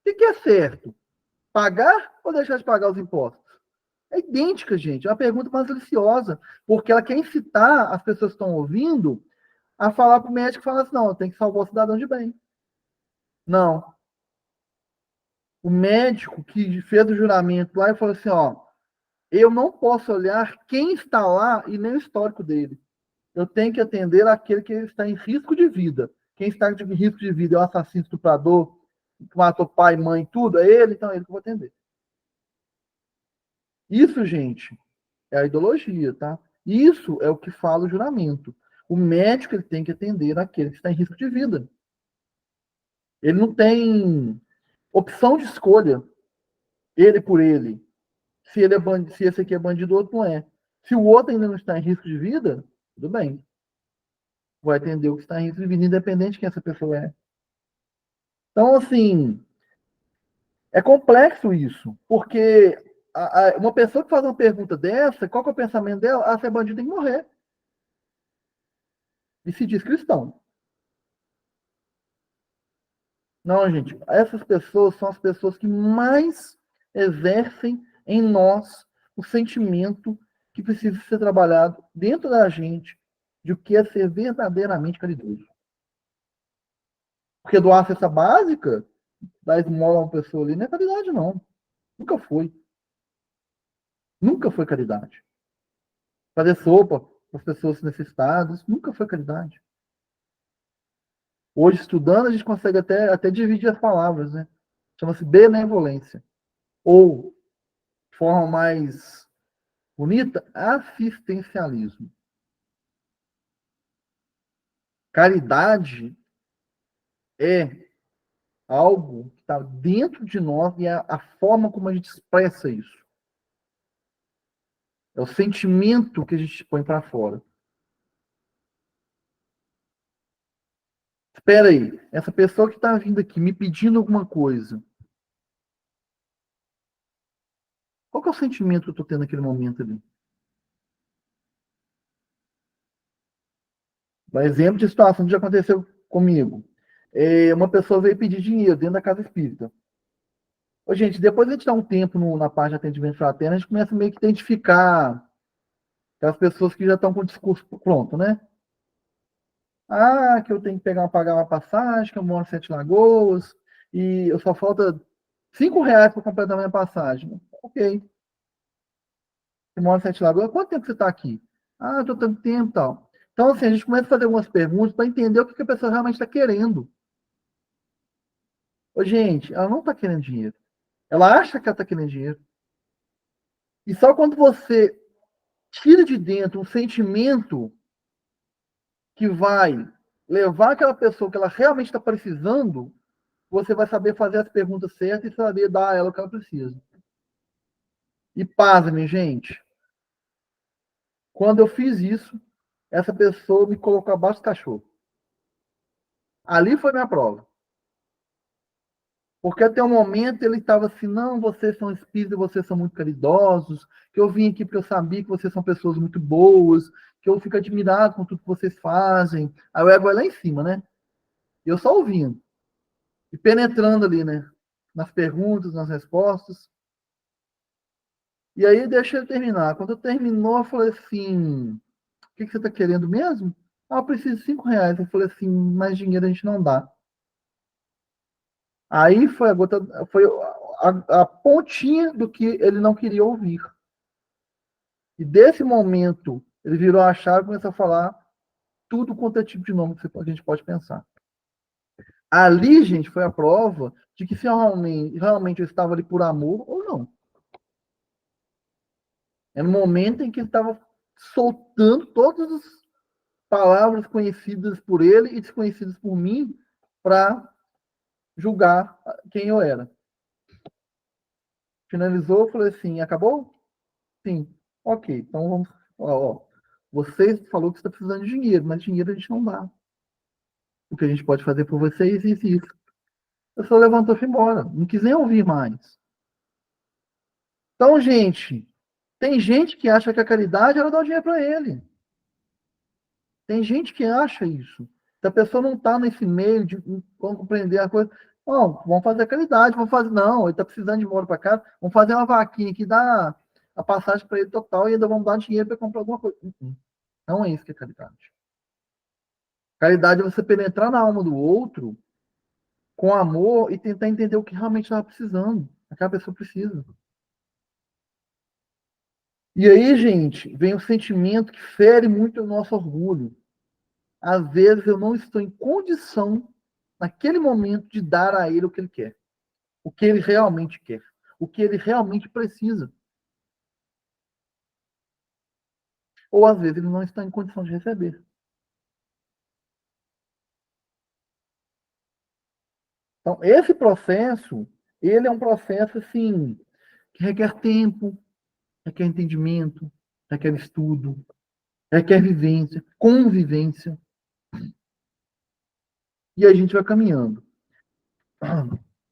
o que é certo? Pagar ou deixar de pagar os impostos? É idêntica, gente. É uma pergunta mais deliciosa, porque ela quer incitar as pessoas que estão ouvindo a falar para o médico e falar assim, não, tem que salvar o cidadão de bem. Não. O médico que fez o juramento lá e falou assim, ó, eu não posso olhar quem está lá e nem o histórico dele. Eu tenho que atender aquele que está em risco de vida. Quem está em risco de vida é o assassino, estuprador, que matou pai, mãe, tudo, é ele, então é ele que eu vou atender. Isso, gente, é a ideologia, tá? Isso é o que fala o juramento. O médico ele tem que atender aquele que está em risco de vida. Ele não tem opção de escolha, ele por ele. Se ele é bandido, se esse aqui é bandido, o outro não é. Se o outro ainda não está em risco de vida, tudo bem. Vai atender o que está em risco de vida, independente de quem essa pessoa é. Então, assim, é complexo isso, porque uma pessoa que faz uma pergunta dessa, qual que é o pensamento dela? Ah, se é bandido tem que morrer. E se diz cristão. Não, gente, essas pessoas são as pessoas que mais exercem em nós o sentimento que precisa ser trabalhado dentro da gente de o que é ser verdadeiramente caridoso. Porque doar a cesta básica, dar esmola a uma pessoa ali, não é caridade, não. Nunca foi. Nunca foi caridade. Fazer sopa para as pessoas necessitadas, nunca foi caridade. Hoje, estudando, a gente consegue até dividir as palavras, né? Chama-se benevolência. Ou, de forma mais bonita, assistencialismo. Caridade é algo que está dentro de nós e é a forma como a gente expressa isso. É o sentimento que a gente põe para fora. Espera aí, essa pessoa que está vindo aqui me pedindo alguma coisa, qual que é o sentimento que eu estou tendo naquele momento ali? Um exemplo de situação que já aconteceu comigo. Uma pessoa veio pedir dinheiro dentro da casa espírita. Ô, gente, depois a gente dá um tempo na parte de atendimento fraterno, a gente começa meio que a identificar aquelas pessoas que já estão com o discurso pronto, né? Ah, que eu tenho que pagar uma passagem, que eu moro em Sete Lagoas, e eu só falta R$ 5 para completar a minha passagem. Ok. Você mora em Sete Lagoas, quanto tempo você está aqui? Ah, eu estou tanto tempo e tal. Então, assim, a gente começa a fazer algumas perguntas para entender o que a pessoa realmente está querendo. Ô, gente, ela não está querendo dinheiro. Ela acha que ela está querendo dinheiro. E só quando você tira de dentro um sentimento que vai levar aquela pessoa que ela realmente está precisando, você vai saber fazer as perguntas certas e saber dar a ela o que ela precisa. E pasmem, gente. Quando eu fiz isso, essa pessoa me colocou abaixo do cachorro. Ali foi minha prova. Porque até o momento ele estava assim, não, vocês são espíritas, vocês são muito caridosos, que eu vim aqui porque eu sabia que vocês são pessoas muito boas, que eu fico admirado com tudo que vocês fazem. Aí o ego vai lá em cima, né? E eu só ouvindo. E penetrando ali, né? Nas perguntas, nas respostas. E aí deixa ele terminar. Quando terminou, eu falei assim, o que você está querendo mesmo? Ah, eu preciso de R$ 5. Eu falei assim, mais dinheiro a gente não dá. Aí foi a gota, foi a pontinha do que ele não queria ouvir. E desse momento, ele virou a chave e começou a falar tudo quanto é tipo de nome que a gente pode pensar. Ali, gente, foi a prova de que se realmente eu estava ali por amor ou não. É no momento em que ele estava soltando todas as palavras conhecidas por ele e desconhecidas por mim para julgar quem eu era. Finalizou, eu falei assim, acabou? Sim. Ok, então vamos. Ó, você falou que você está precisando de dinheiro, mas dinheiro a gente não dá. O que a gente pode fazer por você é isso, isso, isso. Eu só levantou e fui embora. Não quis nem ouvir mais. Então, gente, tem gente que acha que a caridade era dar o dinheiro para ele. Tem gente que acha isso. Se a pessoa não está nesse meio de compreender a coisa, não, vamos fazer a caridade, vamos fazer. Não, ele está precisando de mora para casa, vamos fazer uma vaquinha que dá a passagem para ele total e ainda vamos dar dinheiro para comprar alguma coisa. Não é isso que é caridade. Caridade é você penetrar na alma do outro com amor e tentar entender o que realmente estava precisando. Aquela pessoa precisa. E aí, gente, vem o sentimento que fere muito o nosso orgulho. Às vezes eu não estou em condição, naquele momento, de dar a ele o que ele quer. O que ele realmente quer. O que ele realmente precisa. Ou às vezes ele não está em condição de receber. Então, esse processo, ele é um processo, assim, que requer tempo, requer entendimento, requer estudo, requer vivência, convivência. E a gente vai caminhando.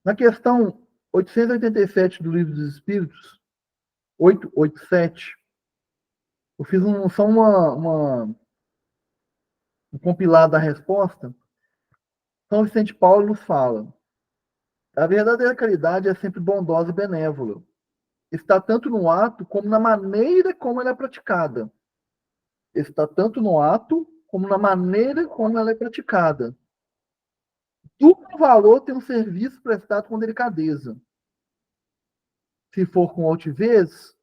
Na questão 887 do Livro dos Espíritos, 887, eu fiz só um compilado da resposta. São Vicente Paulo nos fala: a verdadeira caridade é sempre bondosa e benévola. Está tanto no ato como na maneira como ela é praticada. Está tanto no ato como na maneira como ela é praticada. Duplo valor tem um serviço prestado com delicadeza. Se for com altivez,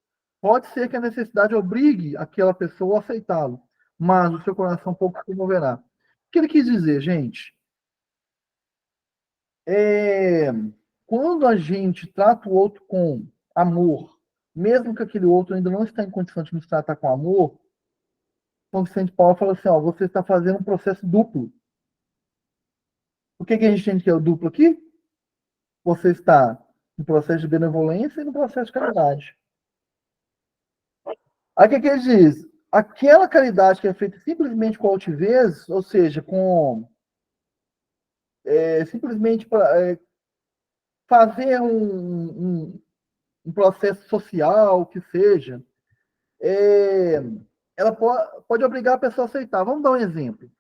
pode ser que a necessidade obrigue aquela pessoa a aceitá-lo, mas o seu coração pouco se comoverá. O que ele quis dizer, gente? Quando a gente trata o outro com amor, mesmo que aquele outro ainda não está em condição de nos tratar com amor, São Vicente Paulo fala assim, ó, você está fazendo um processo duplo. O que a gente tem que é o duplo aqui? Você está no processo de benevolência e no processo de caridade. Aí o que ele diz? Aquela caridade que é feita simplesmente com altivez, ou seja, com simplesmente para fazer um processo social, que seja, ela pode obrigar a pessoa a aceitar. Vamos dar um exemplo.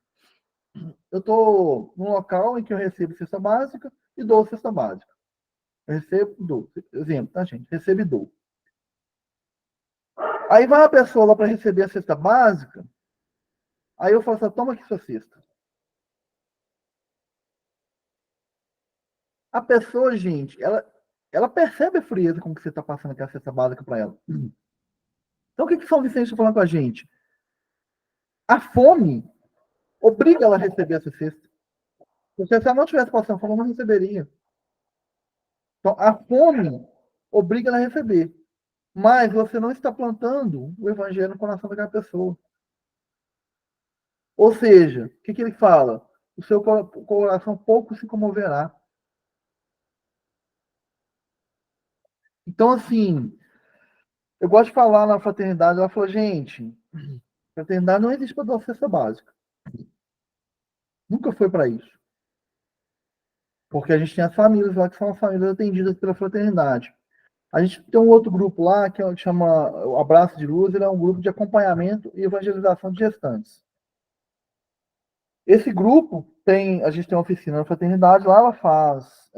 Eu estou num local em que eu recebo cesta básica e dou cesta básica. Eu recebo, dou. Exemplo, tá, gente? Recebo e dou. Aí vai a pessoa lá para receber a cesta básica, aí eu falo assim, toma aqui sua cesta. A pessoa, gente, ela percebe a frieza com que você está passando aquela cesta básica para ela. Então, o que São Vicente está falando com a gente? A fome obriga ela a receber essa cesta. Porque se ela não tivesse passando fome, ela não receberia. Então, a fome obriga ela a receber. Mas você não está plantando o evangelho no coração daquela pessoa. Ou seja, o que ele fala? O seu coração pouco se comoverá. Então, assim, eu gosto de falar na fraternidade, ela falou, gente, fraternidade não existe para dar cesta básica. Nunca foi para isso. Porque a gente tem as famílias lá que são as famílias atendidas pela fraternidade. A gente tem um outro grupo lá que chama o Abraço de Luz, ele é um grupo de acompanhamento e evangelização de gestantes. Esse grupo a gente tem uma oficina na fraternidade, lá ela faz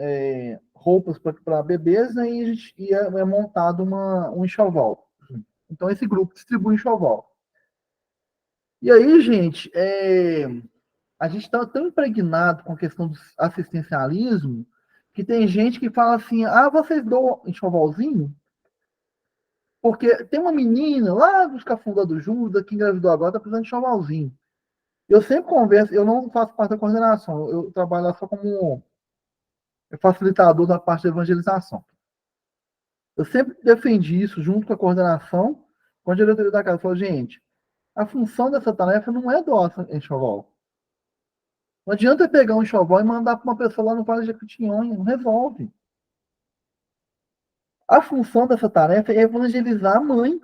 roupas para bebês, né, e é montado um enxoval. Então esse grupo distribui enxoval. E aí, gente, a gente está tão impregnado com a questão do assistencialismo que tem gente que fala assim, vocês dão enxovalzinho? Porque tem uma menina lá dos Cafundá do Judas que engravidou agora, está precisando de enxovalzinho. Eu sempre converso, eu não faço parte da coordenação, eu trabalho lá só como facilitador da parte da evangelização. Eu sempre defendi isso junto com a coordenação, com a diretoria da casa. Falei, gente, a função dessa tarefa não é doar enxoval. Não adianta pegar um enxoval e mandar para uma pessoa lá no Vale de Jequitinhonha, não resolve. A função dessa tarefa é evangelizar a mãe.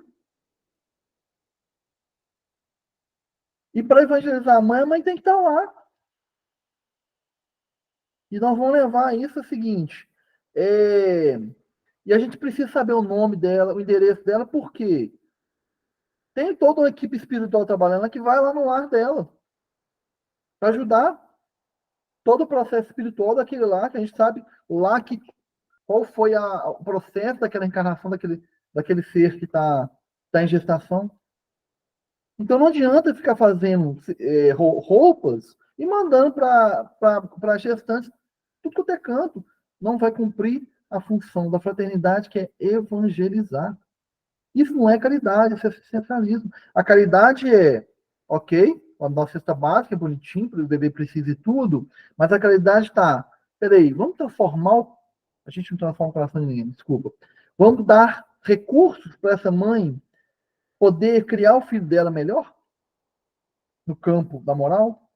E para evangelizar a mãe tem que estar lá. E nós vamos levar isso o seguinte. E a gente precisa saber o nome dela, o endereço dela, por quê? Tem toda uma equipe espiritual trabalhando que vai lá no lar dela para ajudar todo o processo espiritual daquele lá, que a gente sabe lá qual foi o processo daquela encarnação daquele ser que está em gestação. Então não adianta ficar fazendo roupas e mandando para gestantes tudo quanto é canto. Não vai cumprir a função da fraternidade, que é evangelizar. Isso não é caridade, isso é assistencialismo. A caridade ok, a nossa cesta básica é bonitinho, o bebê precisa e tudo, mas a caridade está, peraí, vamos transformar, a gente não transforma o coração de ninguém, desculpa. Vamos dar recursos para essa mãe poder criar o filho dela melhor no campo da moral?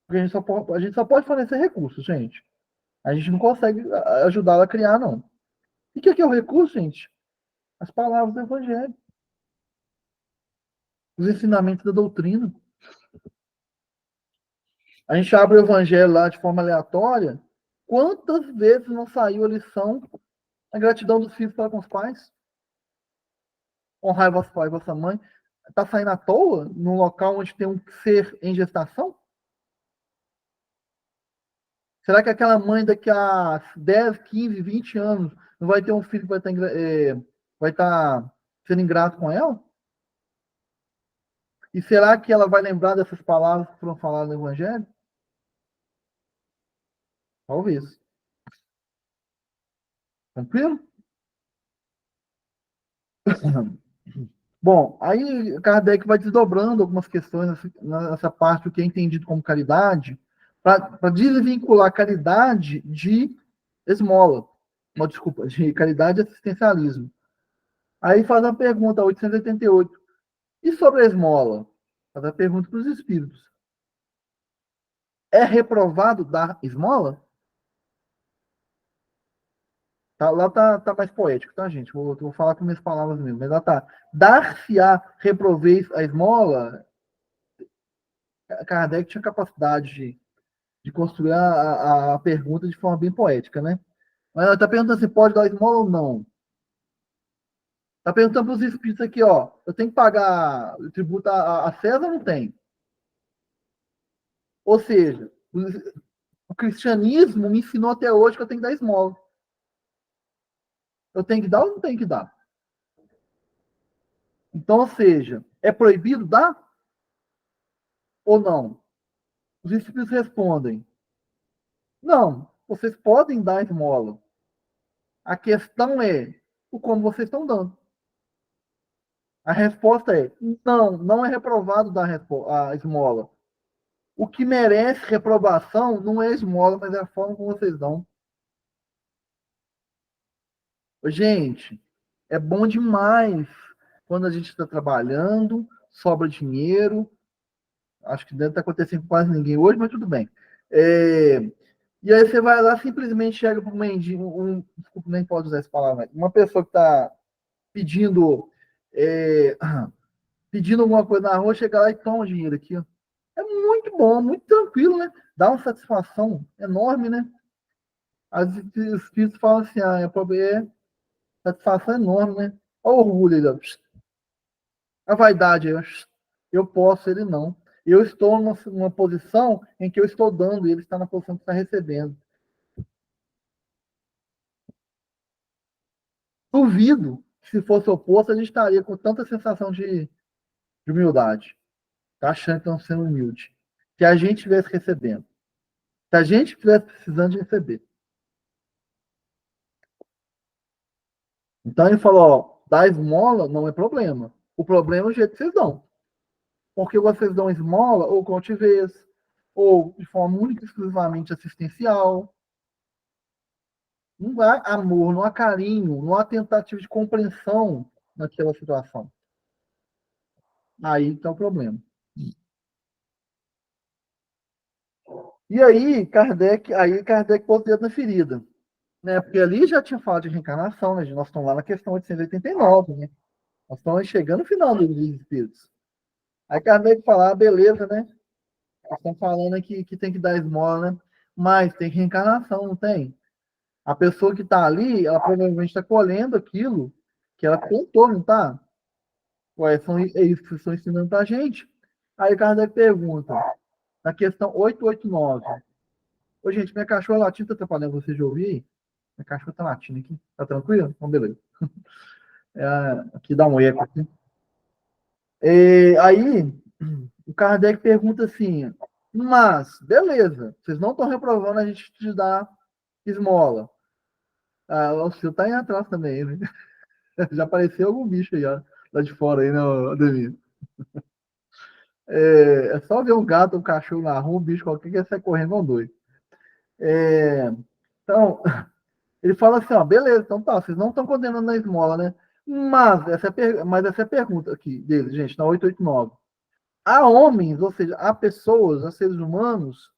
Porque a gente só pode fornecer recursos, gente. A gente não consegue ajudá-la a criar, não. E o que é o recurso, gente? As palavras do Evangelho. Os ensinamentos da doutrina. A gente abre o Evangelho lá de forma aleatória. Quantas vezes não saiu a lição, a gratidão dos filhos para com os pais? Honrar vosso pai e vossa mãe. Está saindo à toa, num local onde tem um ser em gestação? Será que aquela mãe daqui a 10, 15, 20 anos não vai ter um filho que vai estar sendo ingrato com ela? E será que ela vai lembrar dessas palavras que foram faladas no Evangelho? Talvez. Tranquilo? Bom, aí Kardec vai desdobrando algumas questões nessa parte do que é entendido como caridade, para desvincular caridade de esmola. Não, desculpa, de caridade e assistencialismo. Aí faz a pergunta, 888. E sobre a esmola? Faz a pergunta para os espíritos. É reprovado dar esmola? Tá, lá tá mais poético, tá, gente? Vou falar com minhas palavras mesmo. Mas lá tá. Dar-se-á reproveis a esmola? Kardec tinha capacidade de construir a pergunta de forma bem poética, né? Mas ela está perguntando se pode dar esmola ou não. Está perguntando para os espíritos aqui, ó. Eu tenho que pagar o tributo a César ou não tem? Ou seja, o cristianismo me ensinou até hoje que eu tenho que dar esmola. Eu tenho que dar ou não tenho que dar? Então, ou seja, é proibido dar ou não? Os espíritos respondem: não, vocês podem dar esmola. A questão é o como vocês estão dando. A resposta é: não, não é reprovado dar a esmola. O que merece reprovação não é a esmola, mas é a forma como vocês dão. Gente, é bom demais quando a gente está trabalhando, sobra dinheiro. Acho que deve estar acontecendo com quase ninguém hoje, mas tudo bem. E aí você vai lá, simplesmente chega para um mendigo, desculpa, nem pode usar essa palavra, uma pessoa que está pedindo, é, pedindo alguma coisa na rua, chega lá e toma o dinheiro aqui. Ó. É muito bom, muito tranquilo, né? Dá uma satisfação enorme, né? Os espíritos falam assim, é satisfação enorme, né? Olha o orgulho aí, ó. A vaidade, eu posso, ele não. Eu estou numa posição em que eu estou dando, e ele está na posição que está recebendo. Duvido que se fosse oposto, a gente estaria com tanta sensação de humildade. Tá achando que estão sendo humilde. Se a gente estivesse recebendo. Se a gente estivesse precisando de receber. Então ele falou, ó, dar esmola não é problema. O problema é o jeito que vocês dão. Porque vocês dão esmola ou com altivez, ou de forma única e exclusivamente assistencial. Não há amor, não há carinho, não há tentativa de compreensão naquela situação. Aí está o problema. E aí Kardec pôs o dedo na ferida. Né? Porque ali já tinha falado de reencarnação, né? Nós estamos lá na questão 889, né? Nós estamos chegando no final dos espíritos. Aí Kardec fala, beleza, né? Nós estamos falando aqui que tem que dar esmola, né? Mas tem reencarnação, não tem? A pessoa que está ali, ela provavelmente está colhendo aquilo que ela contou, não está? Ué, é isso que vocês estão ensinando para a gente. Aí Kardec pergunta, na questão 889. Ô, gente, minha cachorra latina tá atrapalhando vocês de ouvir? Minha cachorra tá latindo aqui. Tá tranquilo? Então, beleza. Aqui dá um eco aqui. Aí, o Kardec pergunta assim, mas, beleza, vocês não estão reprovando a gente de dar esmola. O seu tá aí atrás também, né? Já apareceu algum bicho aí, ó, lá de fora aí, né, Ademir? É só ver um gato, um cachorro na rua, um bicho qualquer que sai correndo com dois. Então, ele fala assim, ó, beleza, então tá, vocês não estão condenando a esmola, né? Mas essa é a pergunta aqui dele, gente, na 889. Há homens, ou seja, há pessoas, há seres humanos,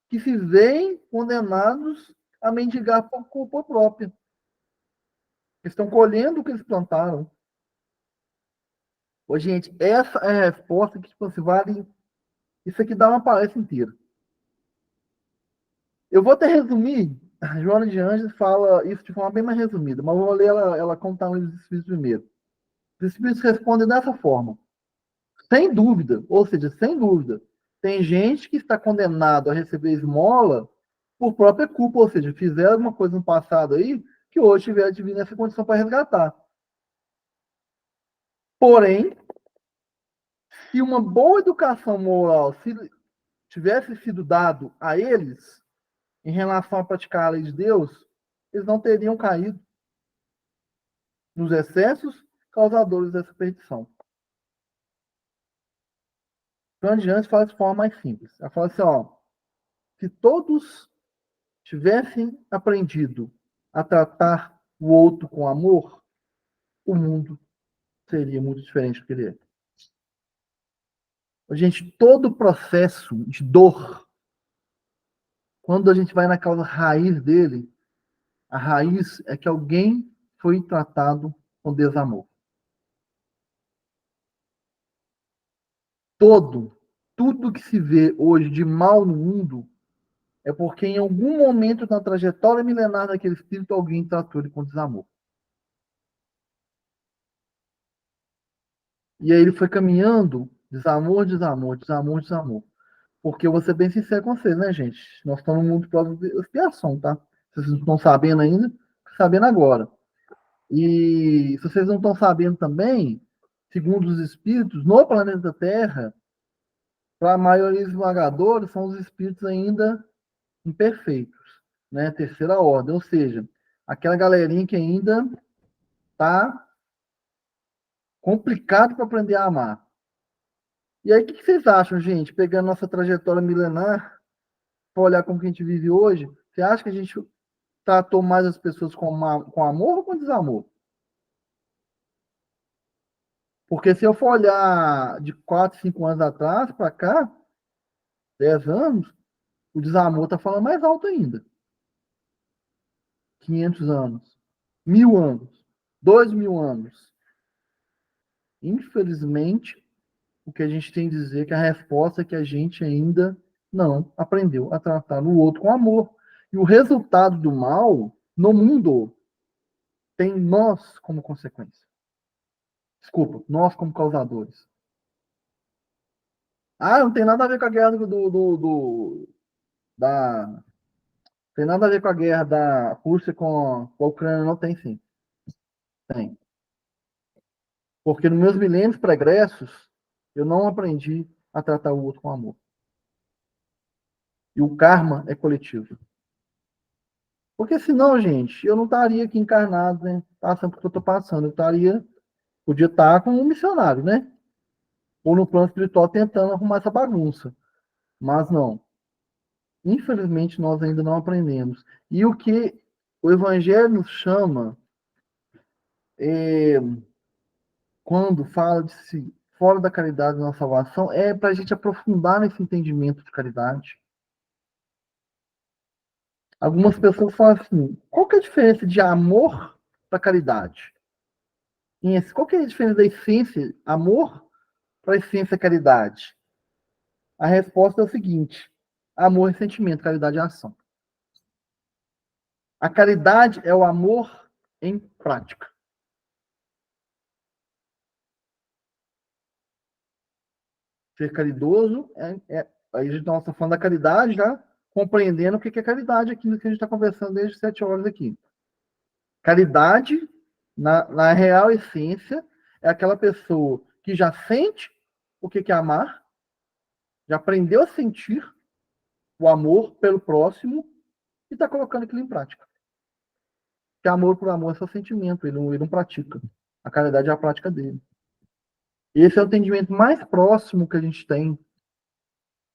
que se veem condenados a mendigar por culpa própria. Eles estão colhendo o que eles plantaram. Ô, gente, essa é a resposta que, tipo assim, vale. Isso aqui dá uma palestra inteira. Eu vou até resumir. A Joana de Anjos fala isso de forma bem mais resumida, mas eu vou ler ela contar os espíritos primeiro. Os espíritos respondem dessa forma. Sem dúvida, ou seja, sem dúvida, tem gente que está condenado a receber esmola por própria culpa, ou seja, fizeram alguma coisa no passado aí que hoje tiver de vir nessa condição para resgatar. Porém, se uma boa educação moral tivesse sido dado a eles em relação a praticar a lei de Deus, eles não teriam caído nos excessos causadores dessa perdição. Então, adiante, fala de forma mais simples. Ela fala assim, ó, se todos tivessem aprendido a tratar o outro com amor, o mundo seria muito diferente do que ele é. Gente, todo o processo de dor, quando a gente vai na causa raiz dele, a raiz é que alguém foi tratado com desamor. Tudo que se vê hoje de mal no mundo é porque em algum momento na trajetória milenar daquele espírito alguém tratou ele com desamor. E aí ele foi caminhando, desamor, desamor, desamor, desamor. Porque eu vou ser bem sincero com vocês, né, gente? Nós estamos no mundo de prova de expiação, tá? Vocês não estão sabendo ainda, sabendo agora. E se vocês não estão sabendo também, segundo os espíritos, no planeta Terra, para a maioria esmagadora, são os espíritos ainda imperfeitos, né? Terceira ordem, ou seja, aquela galerinha que ainda está complicado para aprender a amar. E aí, o que vocês acham, gente? Pegando nossa trajetória milenar, para olhar como que a gente vive hoje, você acha que a gente tratou mais as pessoas com amor ou com desamor? Porque se eu for olhar de 4, 5 anos atrás para cá, 10 anos, o desamor está falando mais alto ainda. 500 anos, 1000 anos, 2000 anos. Infelizmente, o que a gente tem a dizer é que a resposta é que a gente ainda não aprendeu a tratar o outro com amor. E o resultado do mal no mundo tem nós como consequência. Desculpa, nós como causadores. Ah, não tem nada a ver com a guerra da. Tem nada a ver com a guerra da Rússia com a Ucrânia, não tem sim. Tem. Porque nos meus milênios pregressos, eu não aprendi a tratar o outro com amor. E o karma é coletivo. Porque senão, gente, eu não estaria aqui encarnado, né? Passando por que eu estou passando. Podia estar como um missionário, né? Ou no plano espiritual tentando arrumar essa bagunça. Mas não. Infelizmente, nós ainda não aprendemos. E o que o Evangelho nos chama, quando fala de si, fora da caridade na salvação, é para a gente aprofundar nesse entendimento de caridade. Algumas pessoas falam assim, qual que é a diferença de amor para caridade? Qual que é a diferença da essência amor para a essência caridade? A resposta é o seguinte, amor é sentimento, caridade é ação. A caridade é o amor em prática. Ser caridoso aí a gente está falando da caridade, já compreendendo o que é caridade aqui no que a gente está conversando desde 7 horas aqui. Caridade, na real essência, é aquela pessoa que já sente o que é amar, já aprendeu a sentir o amor pelo próximo e está colocando aquilo em prática. Porque amor por amor é só sentimento, ele não pratica. A caridade é a prática dele. Esse é o entendimento mais próximo que a gente tem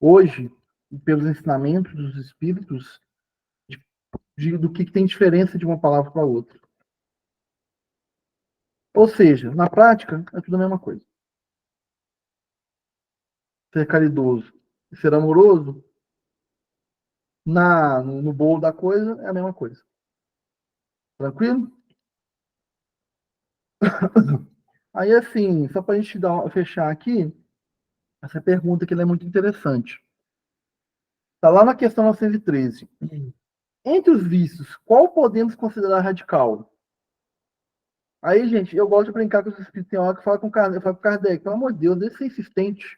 hoje, pelos ensinamentos dos espíritos, do que tem diferença de uma palavra para outra. Ou seja, na prática, é tudo a mesma coisa. Ser caridoso e ser amoroso, no bolo da coisa, é a mesma coisa. Tranquilo? Aí, assim, só para a gente fechar aqui, essa pergunta que ela é muito interessante. Está lá na questão 913. Entre os vícios, qual podemos considerar radical? Aí, gente, eu gosto de brincar com os espíritos. Tem hora que eu falo com o Kardec, pelo amor de Deus, deixa ser insistente.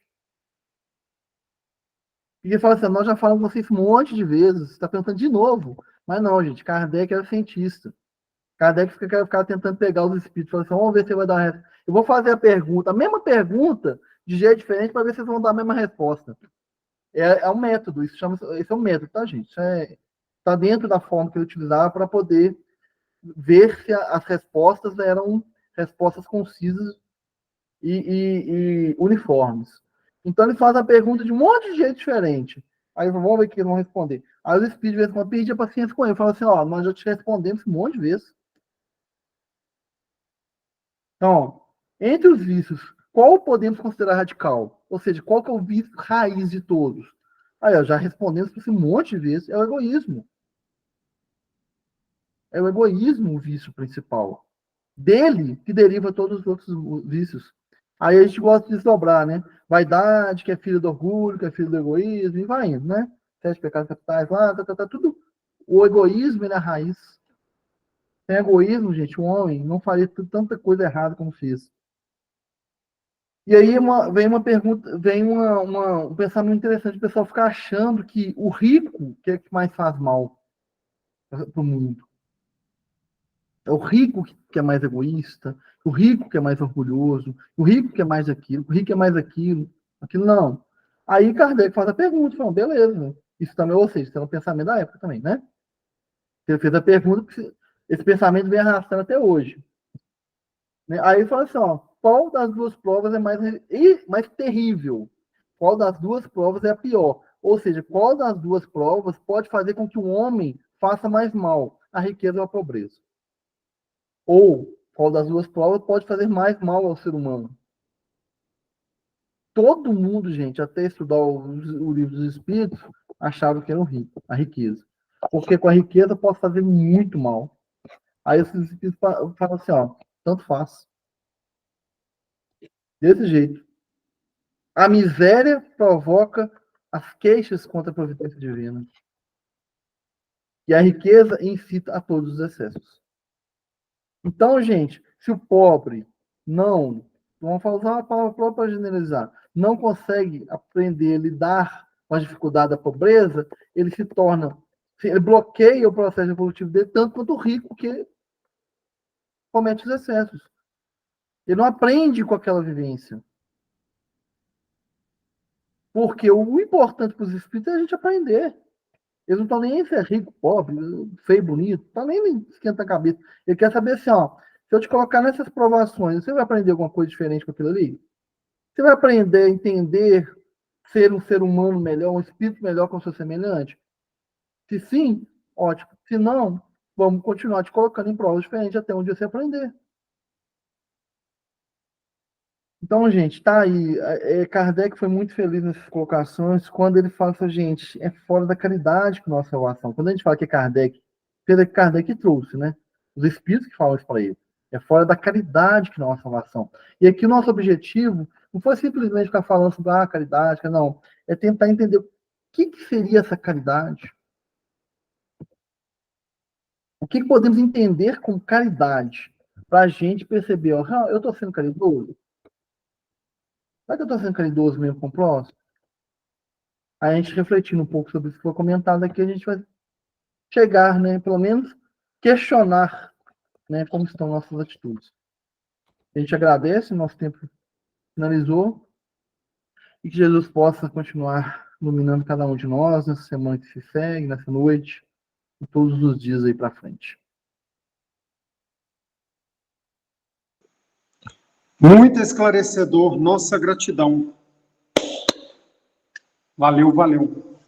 E ele fala assim, nós já falamos com vocês um monte de vezes, você está perguntando de novo. Mas não, gente, Kardec era cientista. Kardec fica tentando pegar os espíritos, fala assim, vamos ver se você vai dar a resposta. Eu vou fazer a mesma pergunta, de jeito diferente, para ver se vocês vão dar a mesma resposta. É um método, esse é um método, tá, gente? Isso está dentro da forma que ele utilizava para poder ver se as respostas eram respostas concisas e uniformes. Então ele faz a pergunta de um monte de jeito diferente. Aí vamos ver o que eles vão responder. Aí os espíritos, de vez em quando, perdiam paciência com ele. Falavam assim, ó, nós já te respondemos um monte de vezes. Então, entre os vícios, qual podemos considerar radical? Ou seja, qual que é o vício raiz de todos? Aí, ó, já respondemos isso um monte de vezes. É o egoísmo. É o egoísmo o vício principal. Dele que deriva todos os outros vícios. Aí a gente gosta de desdobrar, né? Vaidade, que é filho do orgulho, que é filho do egoísmo, e vai indo, né? Sete pecados capitais lá, tudo. O egoísmo ele é a raiz. Sem egoísmo, gente, o homem não faria tanta coisa errada como fez. E aí vem uma pergunta, vem um pensamento interessante, o pessoal fica achando que o rico que é que mais faz mal para o mundo. É o rico que é mais egoísta, o rico que é mais orgulhoso, o rico que é mais aquilo, o rico que é mais aquilo, aquilo não. Aí Kardec faz a pergunta, fala, beleza, isso também, ou seja, isso é um pensamento da época também, né? Ele fez a pergunta, esse pensamento vem arrastando até hoje. Né? Aí ele fala assim, ó, qual das duas provas é mais terrível? Qual das duas provas é a pior? Ou seja, qual das duas provas pode fazer com que o homem faça mais mal? A riqueza ou a pobreza? Ou qual das duas provas pode fazer mais mal ao ser humano? Todo mundo, gente, até estudar o livro dos Espíritos, achava que era o rico, a riqueza. Porque com a riqueza pode fazer muito mal. Aí os Espíritos falam assim, ó, tanto faz. Desse jeito. A miséria provoca as queixas contra a providência divina. E a riqueza incita a todos os excessos. Então, gente, se o pobre não, vamos usar uma palavra própria para generalizar, não consegue aprender a lidar com a dificuldade da pobreza, ele se torna, ele bloqueia o processo evolutivo dele tanto quanto o rico que comete os excessos. Ele não aprende com aquela vivência. Porque o importante para os espíritos é a gente aprender. Eles não estão nem aí se é rico, pobre, feio, bonito, tá nem esquenta a cabeça. Ele quer saber assim, ó, se eu te colocar nessas provações, você vai aprender alguma coisa diferente com aquilo ali? Você vai aprender a entender ser um ser humano melhor, um espírito melhor com o seu semelhante? Se sim, ótimo. Se não, vamos continuar te colocando em provas diferentes até onde você aprender. Então, gente, tá aí. Kardec foi muito feliz nessas colocações quando ele fala assim, gente, é fora da caridade que nossa salvação. Quando a gente fala que é Kardec, Kardec trouxe, né? Os espíritos que falam isso para ele. É fora da caridade que nossa salvação. E aqui o nosso objetivo não foi simplesmente ficar falando sobre a caridade, não. É tentar entender o que seria essa caridade. O que podemos entender como caridade para a gente perceber, ó, eu estou sendo caridoso? Será que eu estou sendo caridoso mesmo com o próximo? A gente refletindo um pouco sobre isso que foi comentado aqui, a gente vai chegar, né, pelo menos questionar, né, como estão nossas atitudes. A gente agradece, nosso tempo finalizou, e que Jesus possa continuar iluminando cada um de nós nessa semana que se segue, nessa noite, e todos os dias aí para frente. Muito esclarecedor, nossa gratidão. Valeu, valeu.